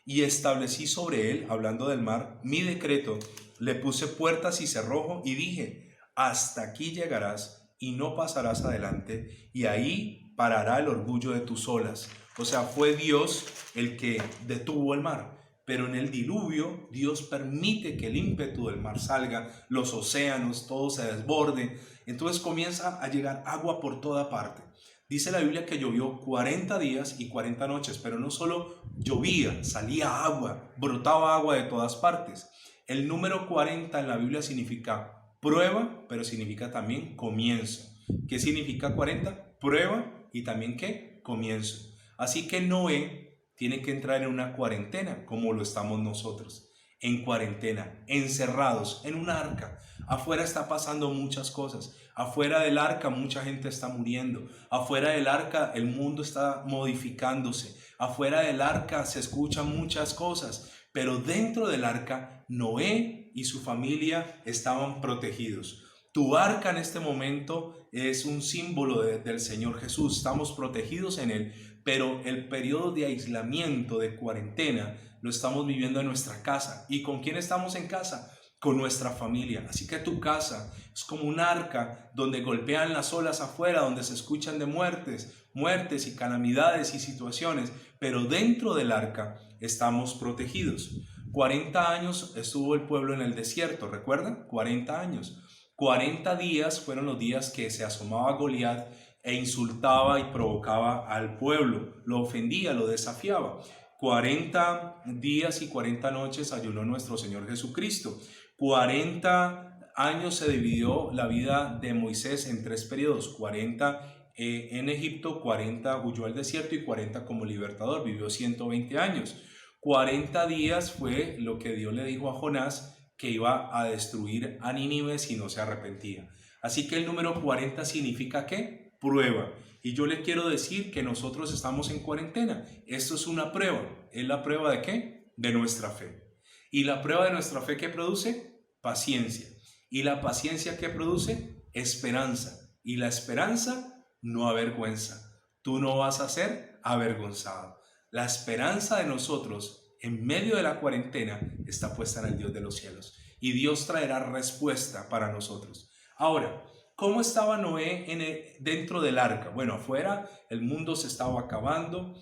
y establecí sobre él, hablando del mar, mi decreto, le puse puertas y cerrojo y dije, hasta aquí llegarás y no pasarás adelante, y ahí parará el orgullo de tus olas. O sea, fue Dios el que detuvo el mar. Pero en el diluvio, Dios permite que el ímpetu del mar salga, los océanos, todo se desborde. Entonces comienza a llegar agua por toda parte. Dice la Biblia que llovió 40 días y 40 noches, pero no solo llovía, salía agua, brotaba agua de todas partes. El número 40 en la Biblia significa prueba, pero significa también comienzo. ¿Qué significa 40? Prueba y también ¿qué? Comienzo. Así que Noé tiene que entrar en una cuarentena, como lo estamos nosotros, en cuarentena, encerrados en un arca. Afuera está pasando muchas cosas. Afuera del arca mucha gente está muriendo. Afuera del arca el mundo está modificándose. Afuera del arca se escuchan muchas cosas. Pero dentro del arca, Noé y su familia estaban protegidos. Tu arca en este momento es un símbolo del Señor Jesús. Estamos protegidos en Él. Pero el periodo de aislamiento, de cuarentena, lo estamos viviendo en nuestra casa. ¿Y con quién estamos en casa? Con nuestra familia. Así que tu casa es como un arca donde golpean las olas afuera, donde se escuchan de muertes y calamidades y situaciones, pero dentro del arca estamos protegidos. 40 años estuvo el pueblo en el desierto, ¿recuerdan? 40 años. 40 días fueron los días que se asomaba Goliat e insultaba y provocaba al pueblo, lo ofendía, lo desafiaba. 40 días y 40 noches ayunó nuestro Señor Jesucristo. 40 años se dividió la vida de Moisés en 3 periodos, 40 en Egipto, 40 huyó al desierto y 40 como libertador, vivió 120 años. 40 días fue lo que Dios le dijo a Jonás que iba a destruir a Nínive si no se arrepentía. Así que el número 40 significa ¿qué? Prueba. Y yo le quiero decir que nosotros estamos en cuarentena. Esto es una prueba. ¿Es la prueba de qué? De nuestra fe. ¿Y la prueba de nuestra fe qué produce? Paciencia. ¿Y la paciencia qué produce? Esperanza. Y la esperanza no avergüenza. Tú no vas a ser avergonzado. La esperanza de nosotros en medio de la cuarentena está puesta en el Dios de los cielos. Y Dios traerá respuesta para nosotros. Ahora, ¿cómo estaba Noé dentro del arca? Bueno, afuera el mundo se estaba acabando,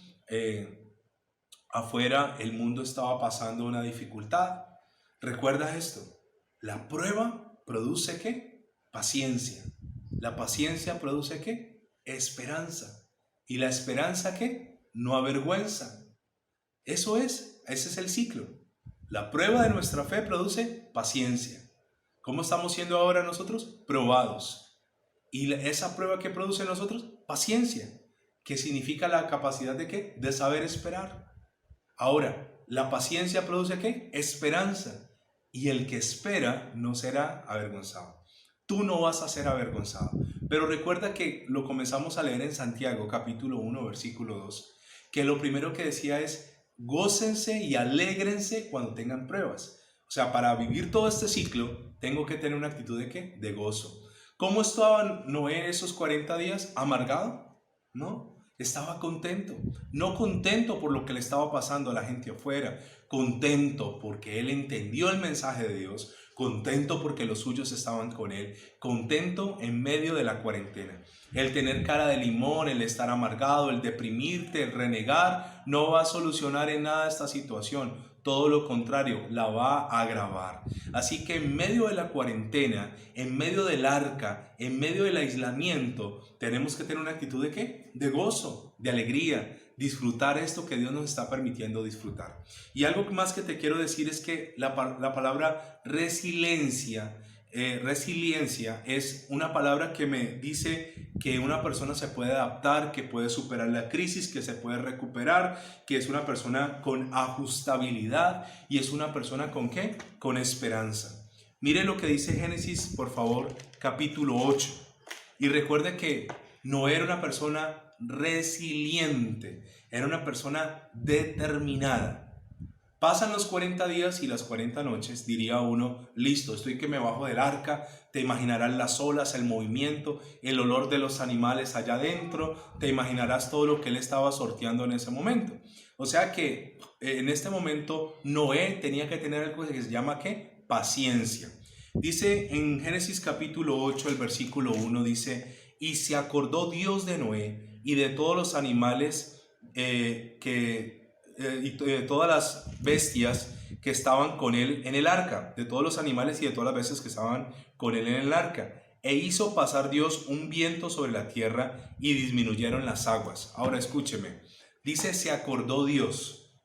afuera el mundo estaba pasando una dificultad. ¿Recuerdas esto? La prueba produce ¿qué? Paciencia. La paciencia produce ¿qué? Esperanza. ¿Y la esperanza qué? No avergüenza. Ese es el ciclo. La prueba de nuestra fe produce paciencia. ¿Cómo estamos siendo ahora nosotros? Probados. ¿Y esa prueba que produce en nosotros? Paciencia, que significa la capacidad de ¿qué? De saber esperar. Ahora, la paciencia produce ¿qué? Esperanza. Y el que espera no será avergonzado. Tú no vas a ser avergonzado. Pero recuerda que lo comenzamos a leer en Santiago, capítulo 1, versículo 2, que lo primero que decía es: gócense y alégrense cuando tengan pruebas. O sea, para vivir todo este ciclo, tengo que tener una actitud ¿de qué? De gozo. ¿Cómo estaba Noé esos 40 días? ¿Amargado? No, estaba contento. No contento por lo que le estaba pasando a la gente afuera. Contento porque él entendió el mensaje de Dios. Contento porque los suyos estaban con él. Contento en medio de la cuarentena. El tener cara de limón, el estar amargado, el deprimirte, el renegar, no va a solucionar en nada esta situación. Todo lo contrario, la va a agravar. Así que en medio de la cuarentena, en medio del arca, en medio del aislamiento, tenemos que tener una actitud ¿de qué? De gozo, de alegría, disfrutar esto que Dios nos está permitiendo disfrutar. Y algo más que te quiero decir es que la palabra resiliencia es una palabra que me dice que una persona se puede adaptar, que puede superar la crisis, que se puede recuperar, que es una persona con ajustabilidad y es una persona ¿con qué? Con esperanza. Mire lo que dice Génesis, por favor, capítulo 8. Y recuerde que Noé era una persona resiliente, era una persona determinada. Pasan los 40 días y las 40 noches, diría uno: listo, estoy que me bajo del arca. Te imaginarás las olas, el movimiento, el olor de los animales allá adentro. Te imaginarás todo lo que él estaba sorteando en ese momento. O sea que en este momento Noé tenía que tener algo que se llama ¿qué? Paciencia. Dice en Génesis capítulo 8, el versículo 1, dice: y se acordó Dios de Noé y de todos los animales y de todas las bestias que estaban con él en el arca, de todos los animales y de todas las bestias que estaban con él en el arca. E hizo pasar Dios un viento sobre la tierra y disminuyeron las aguas. Ahora escúcheme, dice se acordó Dios.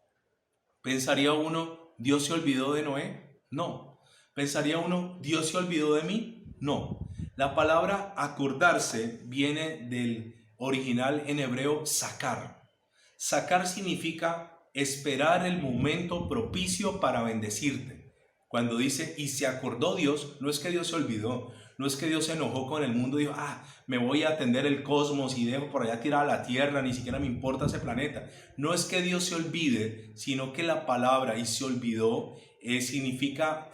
¿Pensaría uno, Dios se olvidó de Noé? No. ¿Pensaría uno, Dios se olvidó de mí? No. La palabra acordarse viene del original en hebreo sakar. Sakar significa esperar el momento propicio para bendecirte. Cuando dice y se acordó Dios, no es que Dios se olvidó, no es que Dios se enojó con el mundo y dijo: me voy a atender el cosmos y dejo por allá tirada la tierra, ni siquiera me importa ese planeta. No es que Dios se olvide, sino que la palabra y se olvidó significa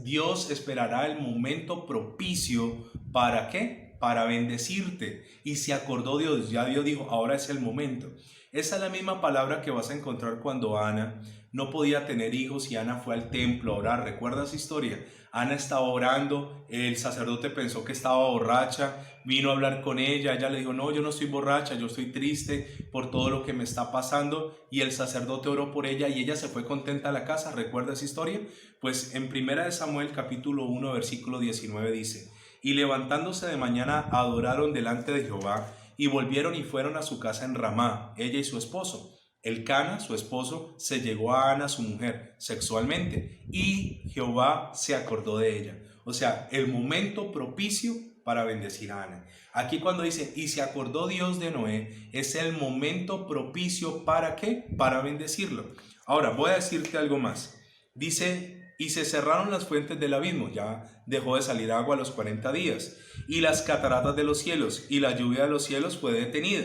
Dios esperará el momento propicio. ¿Para qué? Para bendecirte. Y se acordó Dios, ya Dios dijo: ahora es el momento. Esa es la misma palabra que vas a encontrar cuando Ana no podía tener hijos y Ana fue al templo a orar. ¿Recuerdas esa historia? Ana estaba orando, el sacerdote pensó que estaba borracha, vino a hablar con ella, ella le dijo: no, yo no estoy borracha, yo estoy triste por todo lo que me está pasando, y el sacerdote oró por ella y ella se fue contenta a la casa. ¿Recuerdas esa historia? Pues en 1 Samuel capítulo 1 versículo 19 dice: y levantándose de mañana adoraron delante de Jehová, y volvieron y fueron a su casa en Ramá, ella y su esposo. Elcana, su esposo, se llegó a Ana, su mujer, sexualmente, y Jehová se acordó de ella. O sea, el momento propicio para bendecir a Ana. Aquí cuando dice, y se acordó Dios de Noé, es el momento propicio ¿para qué? Para bendecirlo. Ahora, voy a decirte algo más. Dice, y se cerraron las fuentes del abismo, ya dejó de salir agua a los 40 días, y las cataratas de los cielos, y la lluvia de los cielos fue detenida.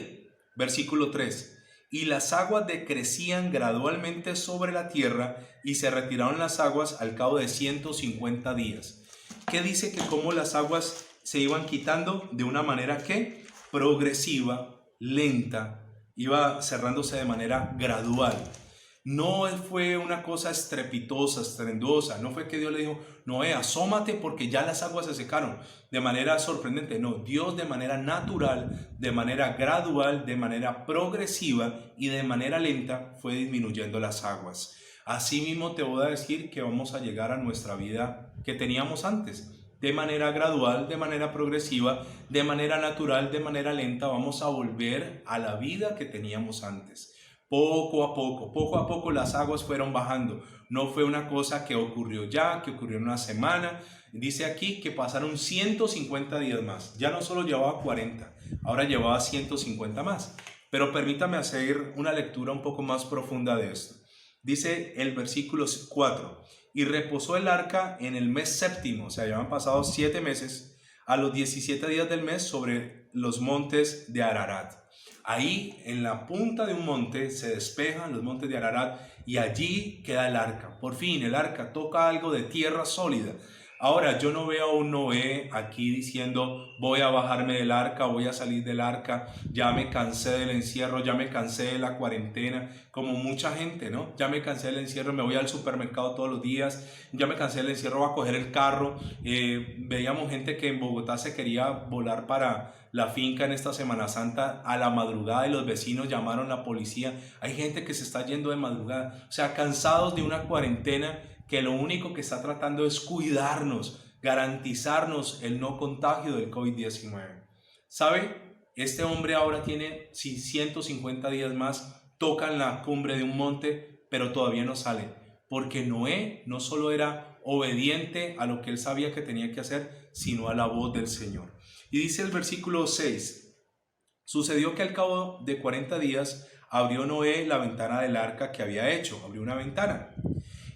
Versículo 3. Y las aguas decrecían gradualmente sobre la tierra, y se retiraron las aguas al cabo de 150 días. ¿Qué dice? Que como las aguas se iban quitando de una manera que progresiva, lenta, iba cerrándose de manera gradual. No fue una cosa estrepitosa, estrendosa. No fue que Dios le dijo, Noé, asómate porque ya las aguas se secaron. De manera sorprendente. No, Dios de manera natural, de manera gradual, de manera progresiva y de manera lenta fue disminuyendo las aguas. Así mismo te voy a decir que vamos a llegar a nuestra vida que teníamos antes. De manera gradual, de manera progresiva, de manera natural, de manera lenta, vamos a volver a la vida que teníamos antes. Poco a poco las aguas fueron bajando. No fue una cosa que ocurrió ya, que ocurrió en una semana. Dice aquí que pasaron 150 días más. Ya no solo llevaba 40, ahora llevaba 150 más. Pero permítame hacer una lectura un poco más profunda de esto. Dice el versículo 4, y reposó el arca en el mes séptimo, o sea, ya han pasado 7 meses, a los 17 días del mes sobre los montes de Ararat. Ahí en la punta de un monte se despejan los montes de Ararat y allí queda el arca. Por fin el arca toca algo de tierra sólida. Ahora yo no veo a un Noé aquí diciendo voy a bajarme del arca, voy a salir del arca, ya me cansé del encierro, ya me cansé de la cuarentena, como mucha gente, ¿no? Ya me cansé del encierro, me voy al supermercado todos los días, ya me cansé del encierro, voy a coger el carro. Veíamos gente que en Bogotá se quería volar para la finca en esta Semana Santa a la madrugada y los vecinos llamaron a la policía. Hay gente que se está yendo de madrugada, o sea, cansados de una cuarentena que lo único que está tratando es cuidarnos, garantizarnos el no contagio del COVID-19. ¿Sabe? Este hombre ahora tiene 150 días más, toca en la cumbre de un monte, pero todavía no sale, porque Noé no solo era obediente a lo que él sabía que tenía que hacer, sino a la voz del Señor. Y dice el versículo 6, sucedió que al cabo de 40 días abrió Noé la ventana del arca que había hecho, abrió una ventana.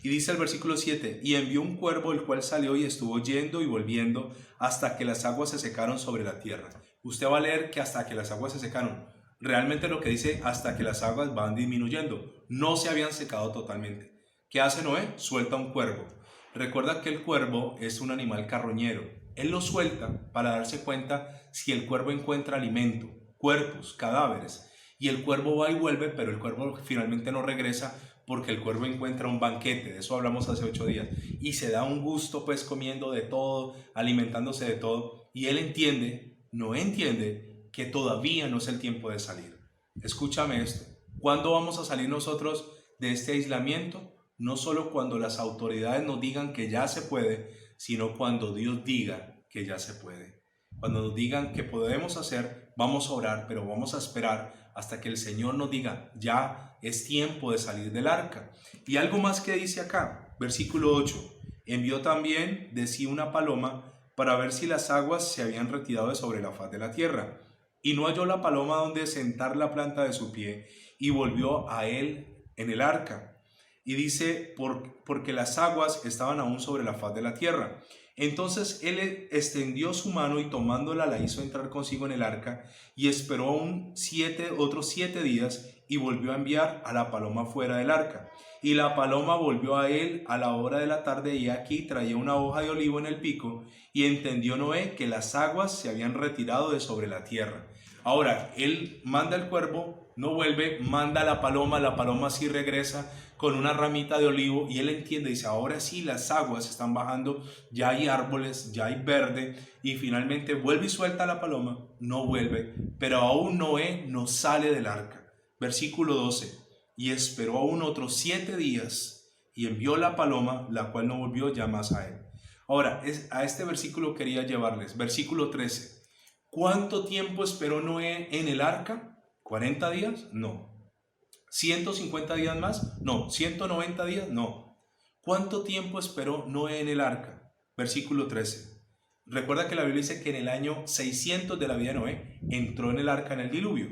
Y dice el versículo 7, y envió un cuervo, el cual salió y estuvo yendo y volviendo hasta que las aguas se secaron sobre la tierra. Usted va a leer que hasta que las aguas se secaron. Realmente lo que dice hasta que las aguas van disminuyendo. No se habían secado totalmente. ¿Qué hace Noé? Suelta un cuervo. Recuerda que el cuervo es un animal carroñero. Él lo suelta para darse cuenta si el cuervo encuentra alimento, cuerpos, cadáveres. Y el cuervo va y vuelve, pero el cuervo finalmente no regresa, porque el cuervo encuentra un banquete, de eso hablamos hace 8 días, y se da un gusto pues comiendo de todo, alimentándose de todo, y él Noé entiende que todavía no es el tiempo de salir. Escúchame esto, ¿cuándo vamos a salir nosotros de este aislamiento? No solo cuando las autoridades nos digan que ya se puede, sino cuando Dios diga que ya se puede. Cuando nos digan que podemos hacer, vamos a orar, pero vamos a esperar hasta que el Señor nos diga, ya es tiempo de salir del arca. Y algo más que dice acá, versículo 8, envió también de sí una paloma para ver si las aguas se habían retirado de sobre la faz de la tierra. Y no halló la paloma donde sentar la planta de su pie, y volvió a él en el arca. Y dice, porque las aguas estaban aún sobre la faz de la tierra. Entonces él extendió su mano y tomándola la hizo entrar consigo en el arca y esperó aún otros 7 días y volvió a enviar a la paloma fuera del arca. Y la paloma volvió a él a la hora de la tarde y aquí traía una hoja de olivo en el pico y entendió Noé que las aguas se habían retirado de sobre la tierra. Ahora él manda el cuervo, no vuelve, manda la paloma sí regresa con una ramita de olivo y él entiende, dice, ahora sí las aguas están bajando, ya hay árboles, ya hay verde, y finalmente vuelve y suelta la paloma, no vuelve, pero aún Noé no sale del arca. Versículo 12, y esperó aún otros 7 días y envió la paloma, la cual no volvió ya más a él. Ahora, a este versículo quería llevarles, versículo 13, ¿cuánto tiempo esperó Noé en el arca? ¿40 días? No. ¿150 días más? No. ¿190 días? No. ¿Cuánto tiempo esperó Noé en el arca? Versículo 13. Recuerda que la Biblia dice que en el año 600 de la vida de Noé entró en el arca en el diluvio.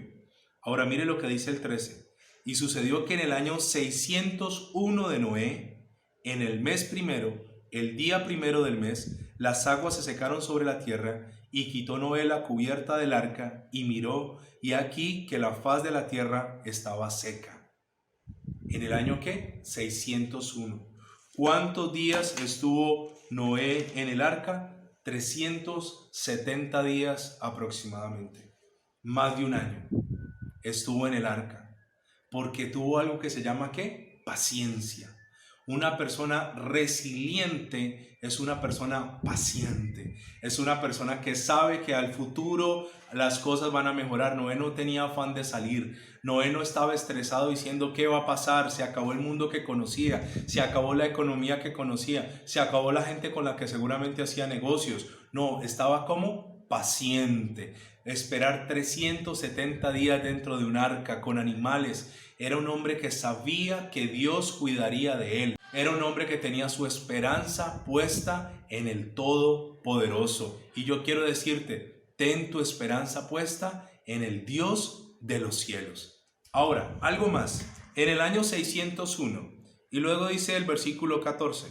Ahora mire lo que dice el 13. Y sucedió que en el año 601 de Noé, en el mes primero, el día primero del mes, las aguas se secaron sobre la tierra y quitó Noé la cubierta del arca y miró, y aquí que la faz de la tierra estaba seca. ¿En el año qué? 601. ¿Cuántos días estuvo Noé en el arca? 370 días aproximadamente. Más de un año estuvo en el arca, porque tuvo algo que se llama ¿qué? Paciencia. Una persona resiliente es una persona paciente, es una persona que sabe que al futuro las cosas van a mejorar. Noé no tenía afán de salir, Noé no estaba estresado diciendo qué va a pasar, se acabó el mundo que conocía, se acabó la economía que conocía, se acabó la gente con la que seguramente hacía negocios. No, estaba como paciente. Esperar 370 días dentro de un arca con animales. Era un hombre que sabía que Dios cuidaría de él. Era un hombre que tenía su esperanza puesta en el Todopoderoso. Y yo quiero decirte, ten tu esperanza puesta en el Dios de los cielos. Ahora, algo más. En el año 601, y luego dice el versículo 14,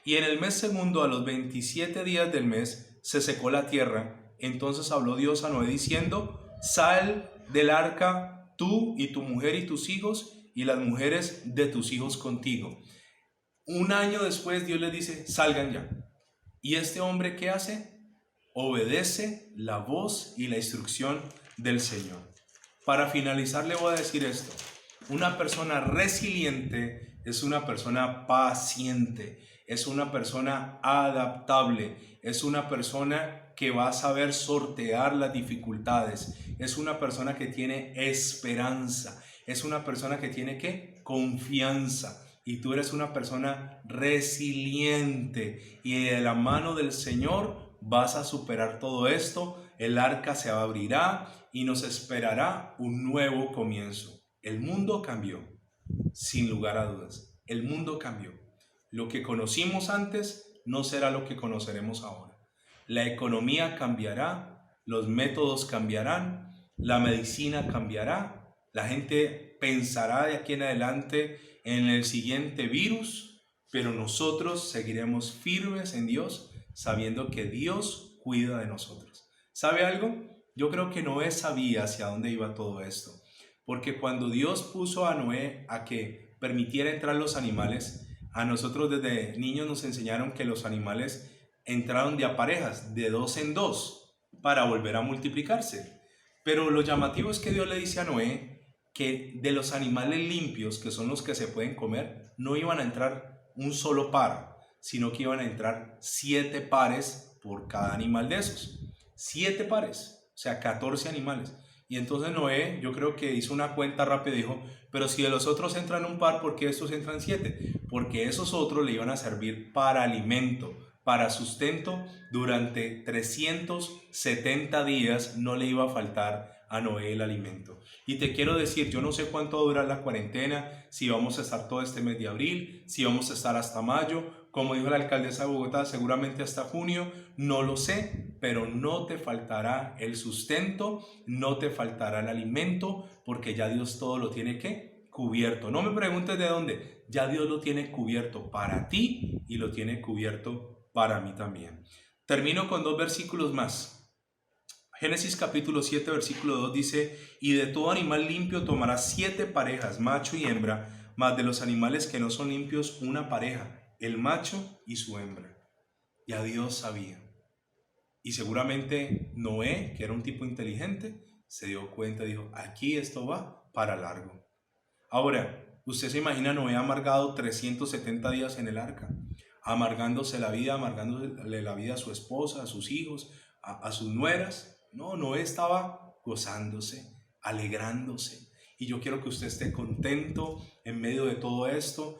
y en el mes segundo, a los 27 días del mes, se secó la tierra. Entonces habló Dios a Noé diciendo, sal del arca tú y tu mujer y tus hijos y las mujeres de tus hijos contigo. Un año después Dios les dice, salgan ya. ¿Y este hombre qué hace? Obedece la voz y la instrucción del Señor. Para finalizar le voy a decir esto. Una persona resiliente es una persona paciente, es una persona adaptable, es una persona que va a saber sortear las dificultades, es una persona que tiene esperanza, es una persona que tiene ¿qué? Confianza. Y tú eres una persona resiliente y de la mano del Señor vas a superar todo esto. El arca se abrirá y nos esperará un nuevo comienzo. El mundo cambió, sin lugar a dudas. El mundo cambió. Lo que conocimos antes no será lo que conoceremos ahora. La economía cambiará, los métodos cambiarán, la medicina cambiará, la gente pensará de aquí en adelante en el siguiente virus, pero nosotros seguiremos firmes en Dios, sabiendo que Dios cuida de nosotros. ¿Sabe algo? Yo creo que Noé sabía hacia dónde iba todo esto, porque cuando Dios puso a Noé a que permitiera entrar los animales, a nosotros desde niños nos enseñaron que los animales entraron de a parejas, de 2 en 2, para volver a multiplicarse. Pero lo llamativo es que Dios le dice a Noé que de los animales limpios, que son los que se pueden comer, no iban a entrar un solo par, sino que iban a entrar 7 pares por cada animal de esos. 7 pares, o sea, 14 animales. Y entonces Noé, yo creo que hizo una cuenta rápida y dijo, pero si de los otros entran un par, ¿por qué estos entran 7? Porque esos otros le iban a servir para alimento, para sustento. Durante 370 días no le iba a faltar a Noé el alimento. Y te quiero decir, yo no sé cuánto va a durar la cuarentena, si vamos a estar todo este mes de abril, si vamos a estar hasta mayo, como dijo la alcaldesa de Bogotá, seguramente hasta junio, no lo sé, pero no te faltará el sustento, no te faltará el alimento, porque ya Dios todo lo tiene ¿qué? Cubierto. No me preguntes de dónde, ya Dios lo tiene cubierto para ti y lo tiene cubierto para mí también. Termino con 2 versículos más. Génesis capítulo 7 versículo 2 dice, y de todo animal limpio tomarás 7 parejas, macho y hembra, mas de los animales que no son limpios una pareja, el macho y su hembra. Ya Dios sabía. Y seguramente Noé, que era un tipo inteligente, se dio cuenta y dijo, aquí esto va para largo. Ahora, usted se imagina a Noé amargado 370 días en el arca, amargándose la vida, amargándole la vida a su esposa, a sus hijos, a sus nueras. No, Noé estaba gozándose, alegrándose. Y yo quiero que usted esté contento en medio de todo esto.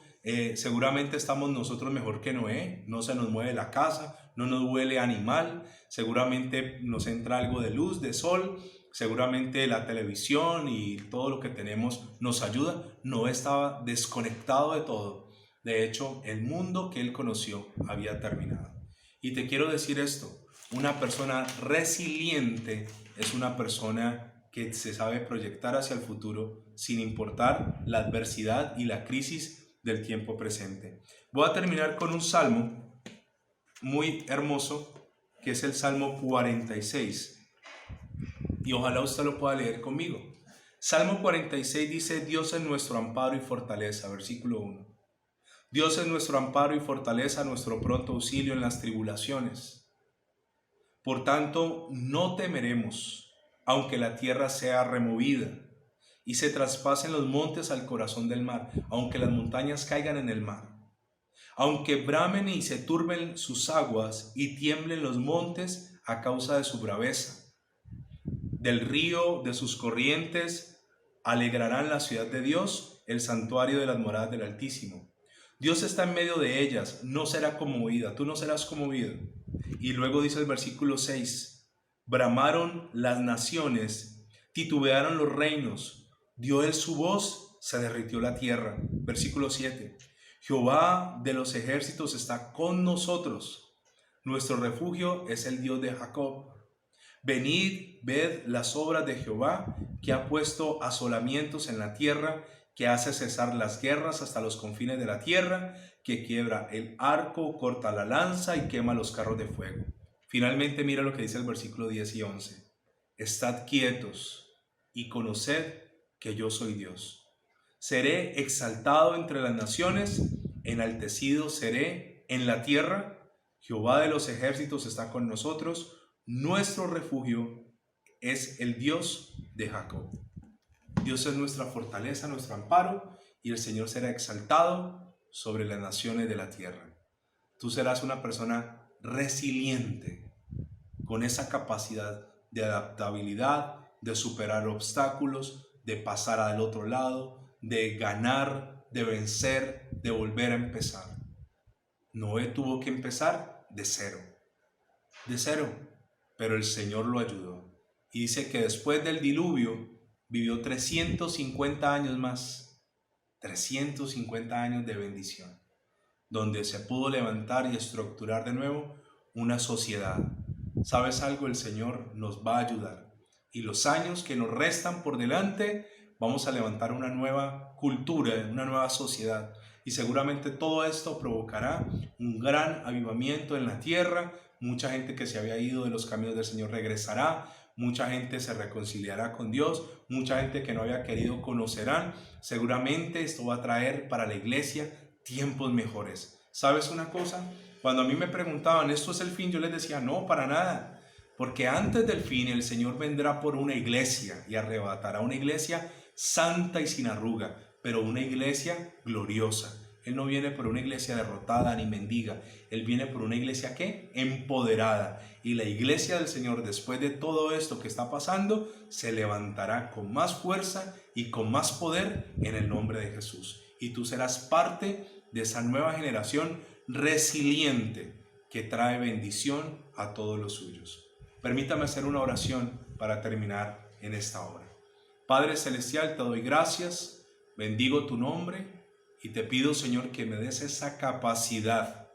Seguramente estamos nosotros mejor que Noé. No se nos mueve la casa, no nos huele animal. Seguramente nos entra algo de luz, de sol. Seguramente la televisión y todo lo que tenemos nos ayuda. Noé estaba desconectado de todo. De hecho, el mundo que él conoció había terminado. Y te quiero decir esto. Una persona resiliente es una persona que se sabe proyectar hacia el futuro sin importar la adversidad y la crisis del tiempo presente. Voy a terminar con un salmo muy hermoso que es el Salmo 46 y ojalá usted lo pueda leer conmigo. Salmo 46 dice, Dios es nuestro amparo y fortaleza, versículo 1. Dios es nuestro amparo y fortaleza, nuestro pronto auxilio en las tribulaciones. Por tanto, no temeremos, aunque la tierra sea removida y se traspasen los montes al corazón del mar, aunque las montañas caigan en el mar. Aunque bramen y se turben sus aguas y tiemblen los montes a causa de su braveza. Del río de sus corrientes alegrarán la ciudad de Dios, el santuario de las moradas del Altísimo. Dios está en medio de ellas, no será conmovida, tú no serás conmovido. Y luego dice el versículo 6, bramaron las naciones, titubearon los reinos, dio él su voz, se derritió la tierra. Versículo 7, Jehová de los ejércitos está con nosotros, nuestro refugio es el Dios de Jacob. Venid, ved las obras de Jehová, que ha puesto asolamientos en la tierra, que hace cesar las guerras hasta los confines de la tierra, que quiebra el arco, corta la lanza y quema los carros de fuego. Finalmente mira lo que dice el versículo 10 y 11. Estad quietos y conoced que yo soy Dios. Seré exaltado entre las naciones, enaltecido seré en la tierra. Jehová de los ejércitos está con nosotros, nuestro refugio es el Dios de Jacob. Dios es nuestra fortaleza, nuestro amparo, y el Señor será exaltado sobre las naciones de la tierra. Tú serás una persona resiliente, con esa capacidad de adaptabilidad, de superar obstáculos, de pasar al otro lado, de ganar, de vencer, de volver a empezar. Noé tuvo que empezar de cero, pero el Señor lo ayudó. Y dice que después del diluvio vivió 350 años más, 350 años de bendición, donde se pudo levantar y estructurar de nuevo una sociedad. ¿Sabes algo? El Señor nos va a ayudar. Y los años que nos restan por delante, vamos a levantar una nueva cultura, una nueva sociedad. Y seguramente todo esto provocará un gran avivamiento en la tierra. Mucha gente que se había ido de los caminos del Señor regresará. Mucha gente se reconciliará con Dios. Mucha gente que no había querido conocerán. Seguramente esto va a traer para la iglesia tiempos mejores. ¿Sabes una cosa? Cuando a mí me preguntaban, ¿esto es el fin? Yo les decía, no, para nada. Porque antes del fin el Señor vendrá por una iglesia y arrebatará una iglesia santa y sin arruga, pero una iglesia gloriosa. Él no viene por una iglesia derrotada ni mendiga. Él viene por una iglesia ¿qué? Empoderada. Y la iglesia del Señor, después de todo esto que está pasando, se levantará con más fuerza y con más poder en el nombre de Jesús. Y tú serás parte de esa nueva generación resiliente que trae bendición a todos los suyos. Permítame hacer una oración para terminar en esta hora. Padre Celestial, te doy gracias, bendigo tu nombre y te pido, Señor, que me des esa capacidad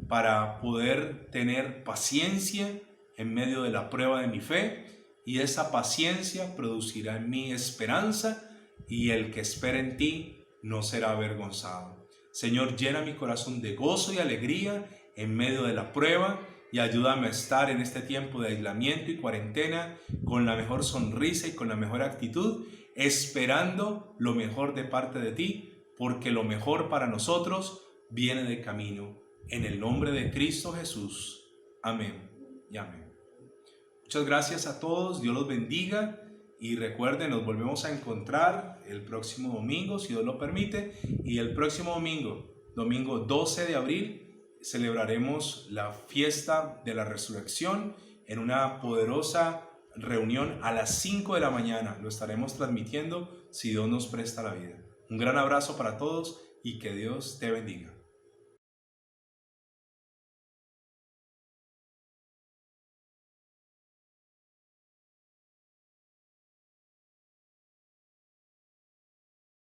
para poder tener paciencia en medio de la prueba de mi fe, y esa paciencia producirá en mí esperanza, y el que espera en ti no será avergonzado. Señor, llena mi corazón de gozo y alegría en medio de la prueba, y ayúdame a estar en este tiempo de aislamiento y cuarentena con la mejor sonrisa y con la mejor actitud, esperando lo mejor de parte de ti, porque lo mejor para nosotros viene de camino. En el nombre de Cristo Jesús. Amén y amén. Muchas gracias a todos, Dios los bendiga, y recuerden, nos volvemos a encontrar el próximo domingo, si Dios lo permite, y el próximo domingo 12 de abril, celebraremos la fiesta de la resurrección en una poderosa reunión a las 5 de la mañana. Lo estaremos transmitiendo si Dios nos presta la vida. Un gran abrazo para todos y que Dios te bendiga.